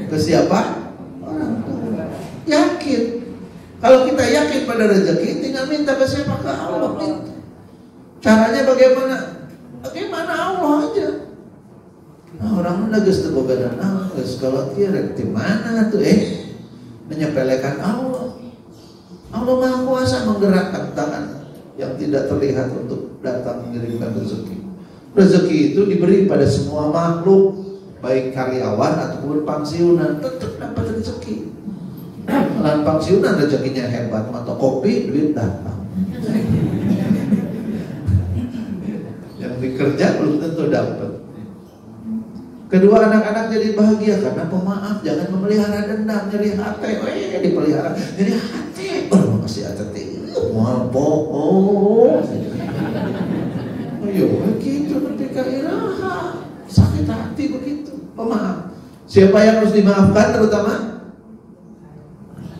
Ke siapa? Orang tua. Yakin. Kalau kita yakin pada rezeki, tinggal minta ke siapa? Ke Allah minta. Caranya bagaimana? Bagaimana Allah aja. Nah, orang udah geus teu boga dan geus kalau kieu rek di mana tuh menyepelekan Allah. Allah Maha Kuasa menggerakkan tangan yang tidak terlihat untuk datang mengirimkan rezeki. Rezeki itu diberi pada semua makhluk, baik karyawan ataupun pensiunan, tetap dapat rezeki. Lain pensiunan rezekinya hebat, mata kopi duit datang. Yang dikerja belum tentu dapat. Kedua, anak-anak jadi bahagia karena pemaaf, jangan memelihara dendam, nyeri hati, dipelihara, nyeri hati, makasih hati, mau bohong, ayo begitu ketika iraha, sakit hati begitu, pemaaf. Siapa yang harus dimaafkan terutama?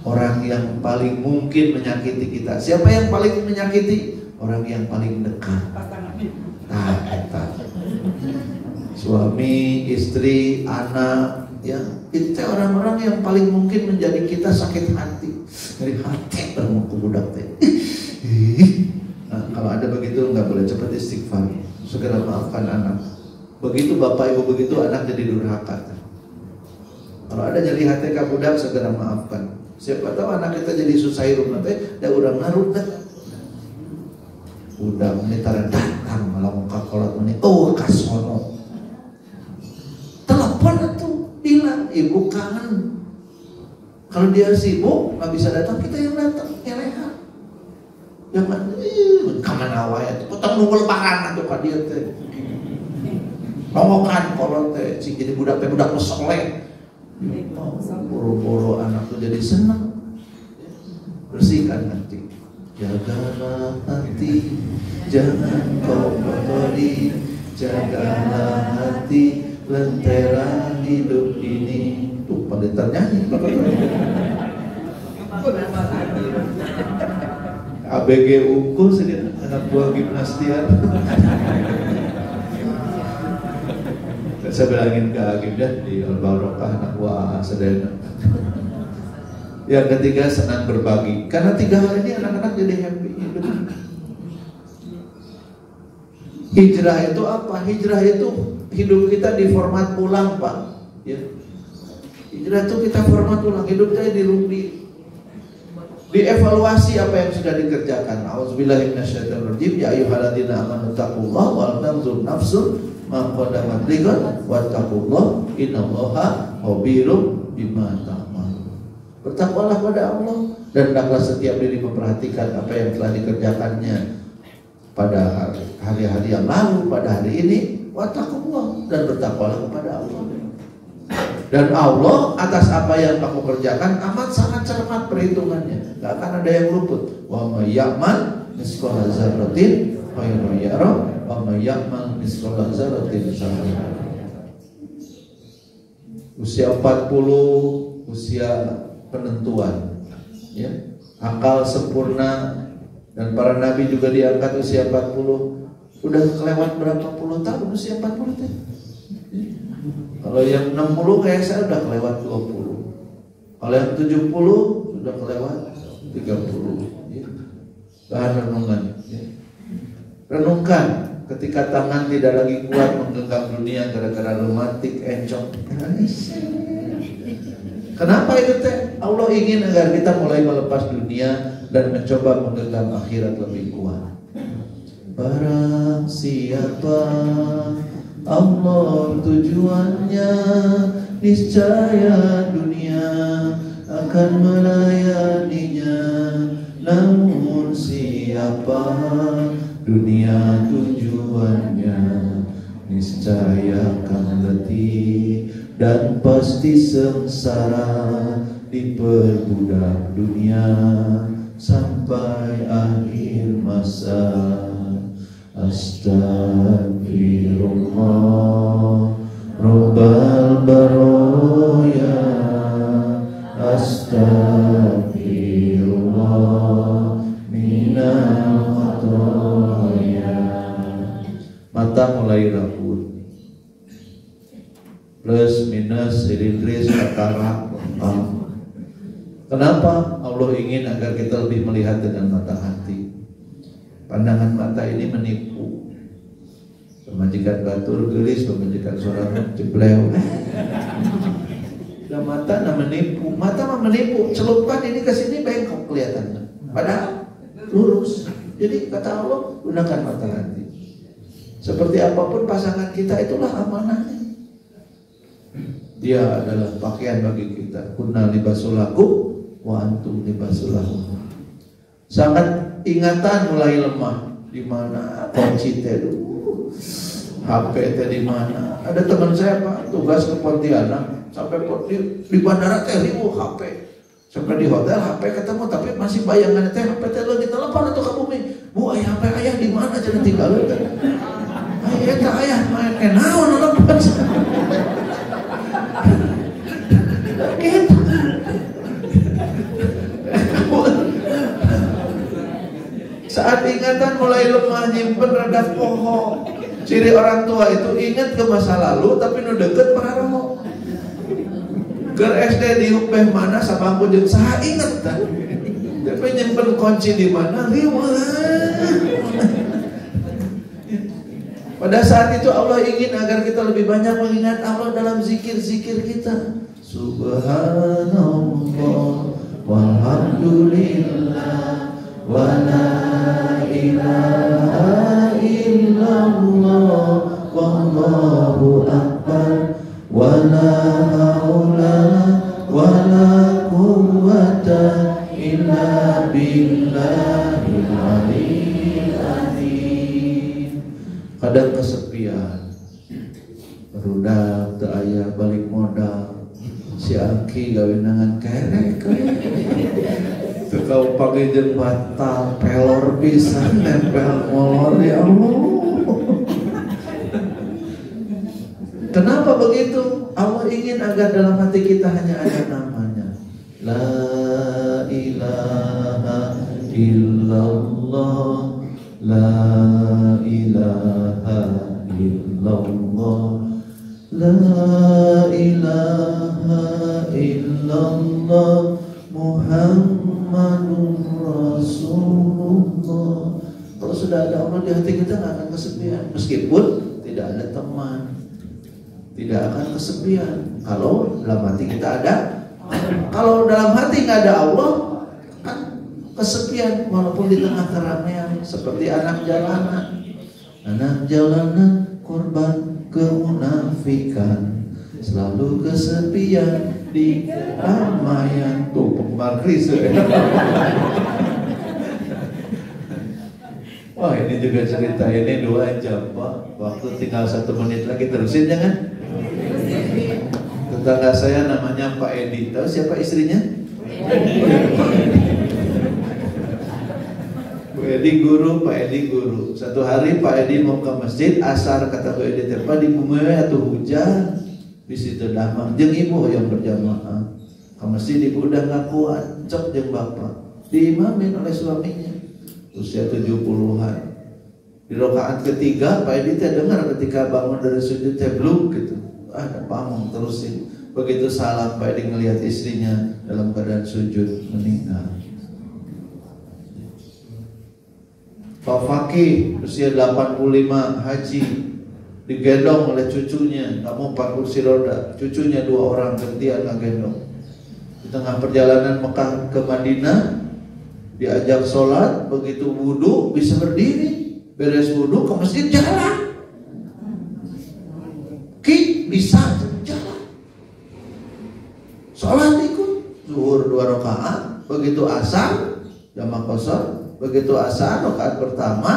Orang yang paling mungkin menyakiti kita. Siapa yang paling menyakiti? Orang yang paling dekat. Nah, kita. Suami, istri, anak, ya itu orang-orang yang paling mungkin menjadi kita sakit hati. Dari hati bermu ke budak teh. Nah, kalau ada begitu nggak boleh cepat istighfar, segera maafkan anak. Begitu bapak ibu begitu, anak jadi durhaka. Kalau ada nyeri hati ke budak, segera maafkan. Siapa tahu anak kita jadi susah hirup nanti, ada orang naruh kan. Udah menitara datang malah muka kolot ini, oh kasono. Telepon itu bilang ibu kangen. Kalau dia sibuk nggak bisa datang, kita yang datang, elehan. Jangan, kangen awalnya. Potong nunggu lebaran atau pak dia teh. Nongokan kolot teh, si jadi budak mesoleh. Boro-boro anak tuh jadi senang. Bersihkan hati. Jagalah hati, jangan kau kotori. Jagalah hati, lentera hidup ini. Tuh pendeta nyanyi. ABG Unggul sedikit anak buah gimnastian. Saya bilangin ke Agibdah di Al-Barokah anak buah Sedena. Yang ketiga, senang berbagi. Karena 3 hal ini anak-anak jadi happy hidup. Hijrah itu apa? Hijrah itu hidup kita di format ulang, Pak. Ya. Hijrah itu kita format ulang. Hidup kita dievaluasi apa yang sudah dikerjakan. Auzubillahi minasyaitonirrajim. Ya ayyuhalladzina amanu taqullaha wal tanzur nafsun ma qaddamat lighad wattaqullaha innallaha khabirum bima ta'malun. Bertakwalah pada Allah dan hendaklah setiap diri memperhatikan apa yang telah dikerjakannya pada hari-hari yang lalu, pada hari ini. Wattaqullah, dan bertakwalah kepada Allah. Dan Allah atas apa yang kamu kerjakan amat sangat cermat perhitungannya, gak akan ada yang luput. Wa may ya'mal misqala dzarratin khairan yarah wa may ya'mal misqala dzarratin syarran yarah. Usia 40, usia penentuan, ya, akal sempurna, dan para nabi juga diangkat usia 40. Udah kelewat berapa puluh tahun usia 40 teh? Kalau yang 60 kayak saya udah kelewat 20. Kalau yang 70 sudah kelewat 30. Ya. Bahan renungan. Ya. Renungkan ketika tangan tidak lagi kuat menggenggam dunia gara-gara reumatik, encok. Kenapa itu teh? Allah ingin agar kita mulai melepas dunia dan mencoba menggenggam akhirat lebih kuat. Barang siapa Allah tujuannya, niscaya dunia akan melayaninya. Namun siapa dunia tujuannya, niscaya akan letih dan pasti sengsara diperbudak dunia sampai akhir masa. Astagfirullah Rabbal baroya, astagfirullah minal khotoya. Mata mulai rabun, plus minus silindris katarak. Kenapa? Allah ingin agar kita lebih melihat dengan mata hati. Pandangan mata ini menipu. Pemajikan batur gelis, pemajikan suara jebleu. Dan mata menipu, mata menipu. Celupkan ini ke sini bengkok kelihatannya. Padahal lurus. Jadi kata Allah, gunakan mata hati. Seperti apapun pasangan kita, itulah amanahnya. Dia adalah pakaian bagi kita. Kunna libasul lakum wa antum libasul lahum. Sangat ingatan mulai lemah. Di mana kunci teh dulu? HP teh di mana? Ada teman saya Pak, tugas ke Pontianak, sampai di bandara teh ribu HP. Sampai di hotel HP ketemu, tapi masih bayangan teh HP teh lagi telepon atau ke bumi. Bu, ayah HP ayah di mana? Jangan tinggalin kan? Ayah teh ayah main naon telepon. Gitu. Saat ingatan mulai lemah, nyimpen rada poho. Ciri orang tua itu ingat ke masa lalu tapi nu deket pararoho. Keur SD di upeh mana sabangku jeung saha inget tah. Tapi nyimpen kunci di mana riweuh. Pada saat itu Allah ingin agar kita lebih banyak mengingat Allah dalam zikir-zikir kita. Subhanallah walhamdulillah wa la ilaha illallah wallahu akbar wa la haula wa la quwwata illa billahil aliyyil azim. Kadang kesepian, barudak teu aya balik modal, si Aki gawinangan kerek kau pakai jeung batal pelor pisan nempel molor, ya Allah. Kenapa begitu? Allah ingin agar dalam hati kita hanya ada namanya. La ilaha illallah, la ilaha illallah, la ilaha illallah Muhammadur Rasulullah. Kalau sudah ada Allah di hati kita nggak akan kesepian. Meskipun tidak ada teman, tidak akan kesepian. Kalau dalam hati kita ada, kalau dalam hati nggak ada Allah, kan kesepian walaupun di tengah keramaian. Seperti anak jalanan. Anak jalanan korban kemunafikan, selalu kesepian di keramaian. Tuh penggemar Kris. Wah, ini juga cerita ini 2 jam Pak. Waktu tinggal 1 menit lagi, terusin jangan. Tetangga saya namanya Pak Edi. Tahu siapa istrinya? Bu Edi guru, Pak Edi guru. Satu hari Pak Edi mau ke masjid asar, kata Bu Edi terpa di bumi atau hujan. Di situ damang jeung ibu yang berjamaah. Ke masjid ibu udah nggak kuat, cek jeung bapak. Diimamin oleh suaminya. Usia 70-an. Di rakaat ketiga Pak Edi teh dengar ketika bangun dari sujud teh bluk gitu. Ada pamong terusin. Begitu salam Pak Edi ngelihat istrinya dalam keadaan sujud meninggal. Pak Fakih usia 85 haji digendong oleh cucunya, kamu 4 kursi roda, cucunya 2 orang gantian ngagendong. Di tengah perjalanan Mekah ke Madinah diajak sholat, begitu wudhu bisa berdiri, beres wudhu ke masjid jalan, bisa jalan, sholat ikut, zuhur 2 rakaat, begitu asar jamak qashar, begitu asar rakaat pertama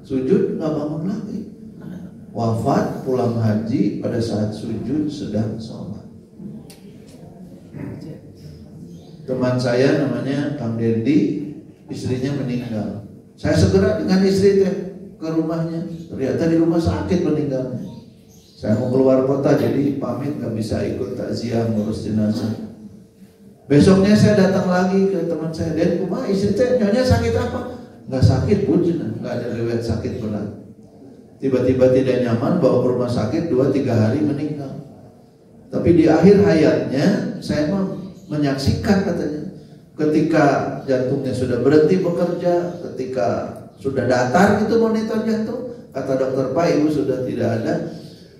sujud nggak bangun lagi, wafat pulang haji pada saat sujud sedang sholat. Teman saya namanya Kang Dendi, istrinya meninggal. Saya segera dengan istri teh ke rumahnya, ternyata di rumah sakit meninggalnya. Saya mau keluar kota jadi pamit nggak bisa ikut takziah ngurus jenazah. Besoknya saya datang lagi ke teman saya, dan rumah istri saya nyonya sakit apa? Nggak sakit pun, nggak ada riwayat sakit berat. Tiba-tiba tidak nyaman, bawa ke rumah sakit 2-3 hari meninggal. Tapi di akhir hayatnya saya menyaksikan katanya, ketika jantungnya sudah berhenti bekerja, ketika sudah datar itu monitor jantung, kata dokter, Pak Ibu sudah tidak ada.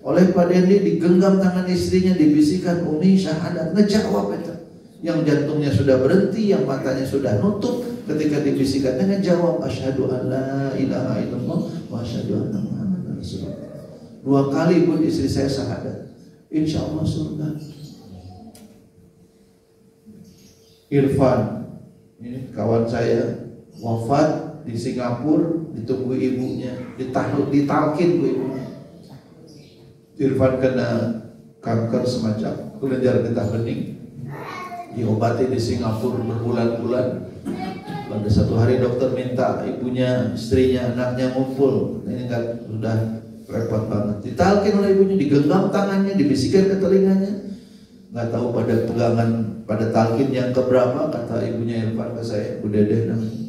Oleh Pak Dendi digenggam tangan istrinya, dibisikkan Umi syahadat, ngejawab itu. Yang jantungnya sudah berhenti, yang matanya sudah nutup, ketika dibisikkan ngejawab asyhadu an la ilaha illallah wa asyhadu anna muhammadar rasulullah. 2 kali pun istri saya syahadat. Insya Allah surga. Irfan, ini kawan saya, wafat di Singapura, ditunggu ibunya, ditalkin bu ibunya. Irfan kena kanker semacam kelenjar getah bening, diobati di Singapura berbulan-bulan. Pada satu hari dokter minta ibunya, istrinya, anaknya ngumpul. Ini kan sudah repot banget. Ditalkin oleh ibunya, digenggam tangannya, dibisikkan ke telinganya. Nggak tahu pada pegangan, pada talkin yang keberapa, kata ibunya Irfan ke saya, Bu Dedeh namanya.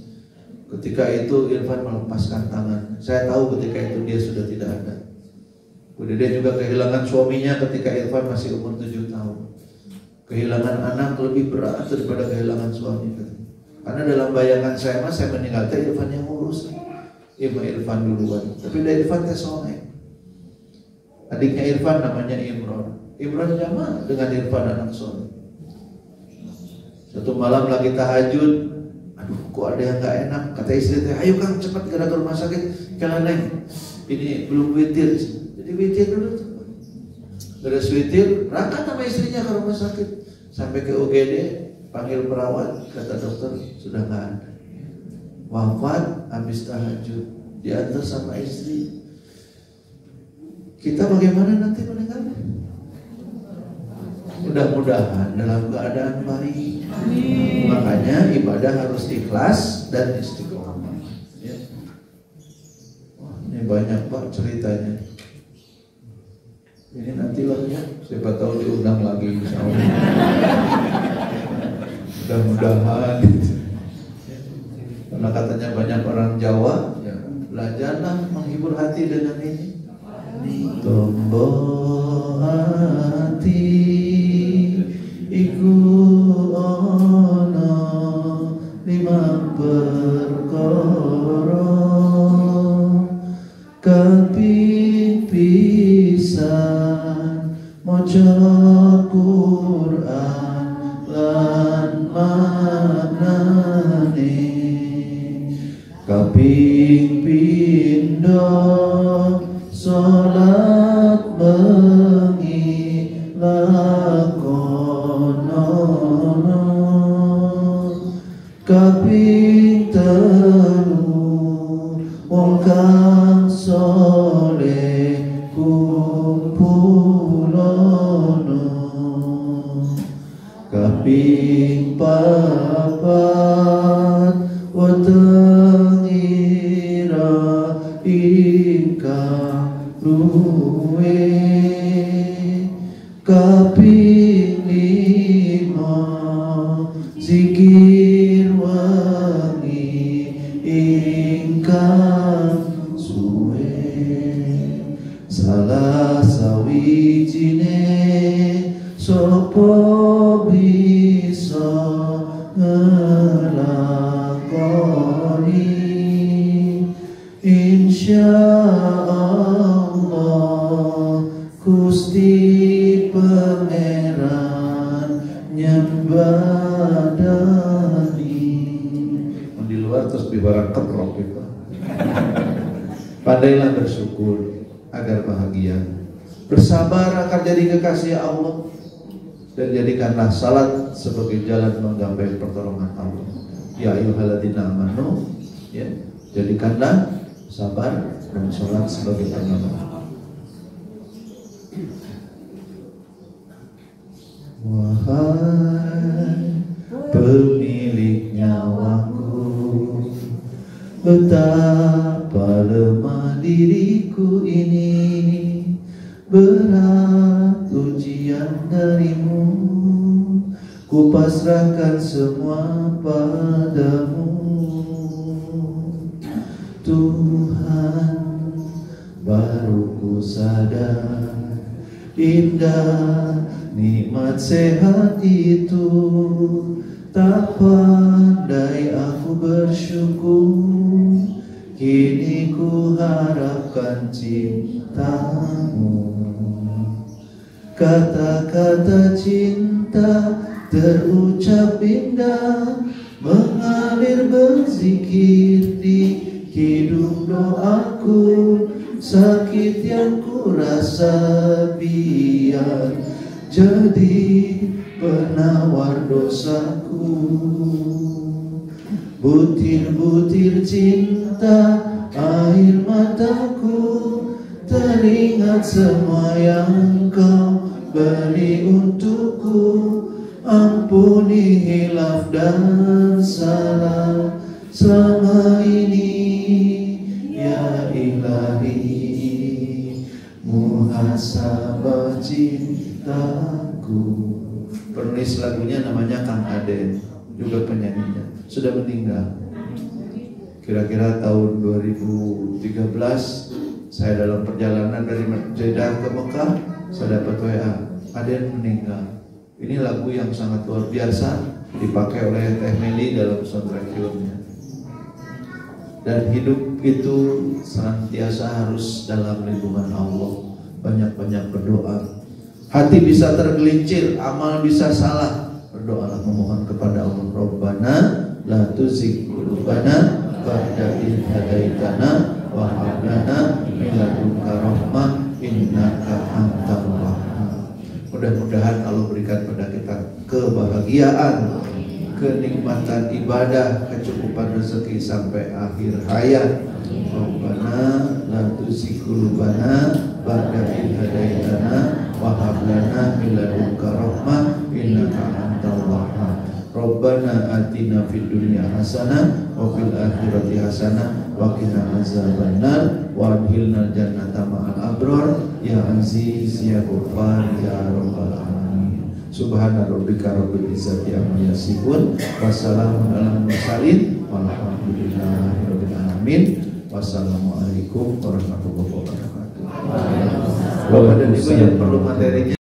Ketika itu Irfan melepaskan tangan. Saya tahu ketika itu dia sudah tidak ada. Bu Dedeh juga kehilangan suaminya ketika Irfan masih umur 7 tahun. Kehilangan anak lebih berat daripada kehilangan suami. Karena dalam bayangan saya saya meninggalkan Irfan yang ngurus. Irfan duluan. Tapi dari Irfan teh soleh. Adiknya Irfan namanya Imron. Imron jamaah dengan Irfan anak soleh. Satu malam lagi tahajud, aduh kok ada yang nggak enak. Kata istri teh, ayo Kang cepat ke rumah sakit. Jangan neng, ini belum witir. Jadi witir dulu. Beres witir, berangkat sama istrinya ke rumah sakit. Sampai ke UGD, panggil perawat, kata dokter sudah nggak ada. Wafat habis tahajud, diantar sama istri. Kita bagaimana nanti meninggalnya? Mudah-mudahan dalam keadaan baik. Makanya ibadah harus ikhlas dan istiqomah. Ya. Wah, ini banyak Pak ceritanya. Ini nanti lah ya, siapa tahu diundang lagi insya Allah. Mudah-mudahan. Karena katanya banyak orang Jawa, ya, belajarlah menghibur hati dengan ini. Tombo hati iku ana 5 perkara kepipisan maca Quran lan maknane kaping pindho salat bengi lakonono kaping telu wong kang saleh kumpulono kaping papat weteng ira ingkang luwe kaping 5 zikir wangi ingkang suwe salah sawijine sapa bisa ngelakoni insyaallah Gusti Pangeran nyembadani. Di luar terus bibarang keprok gitu. Pandailah bersyukur agar bahagia. Bersabar akan jadi kekasih Allah. Dan jadikanlah salat sebagai jalan menggapai pertolongan Allah. Ya ayyuhalladzina amanu, ya, jadikanlah sabar dan salat sebagai pertolongan. Wahai pemilik nyawaku, betapa lemah diriku ini, berat ujian darimu, ku pasrahkan semua padamu. Tuhan, baru ku sadar indah nikmat sehat itu, tak pandai aku bersyukur, kini ku harapkan cintamu. Kata-kata cinta terucap indah, mengalir berzikir di hidup doaku. Sakit yang ku rasa biar jadi penawar dosaku. Butir-butir cinta air mataku, teringat semua yang kau beri untukku. Ampuni hilaf dan salah selama ini, ya ilahi, muhasabah cintaku. Penulis lagunya namanya Kang Aden, juga penyanyinya, sudah meninggal. Kira-kira tahun 2013 saya dalam perjalanan dari Jeddah ke Mekah, saya dapat WA, Aden meninggal. Ini lagu yang sangat luar biasa, dipakai oleh Teh Meli dalam soundtrack filmnya. Dan hidup itu senantiasa harus dalam lindungan Allah. Banyak-banyak berdoa. Hati bisa tergelincir, amal bisa salah. Berdoalah, memohon kepada Allah. Rabbana la tuzigh qulubana ba'da idh hadaitana wa hab lana min ladunka rahmah innaka antal wahhab. Mudah-mudahan Allah berikan pada kita kebahagiaan, kenikmatan ibadah, kecukupan rezeki sampai akhir hayat. Rabbana la tuzigh qulubana ba'da idh hadaitana wa hab lana min ladunka rahmah innaka antal wahhab. Rabbana atina fid dunya hasanah wa fil akhirati hasanah wa qina azabannar wa adkhilnal jannata ma'al abrar ya aziz ya ghafar ya rabbal alamin. Subhana rabbika rabbil izzati amma yasifun wa salamun alal mursalin walhamdulillahi rabbil alamin. Wassalamualaikum warahmatullahi wabarakatuh. Bapak dan Ibu yang perlu materinya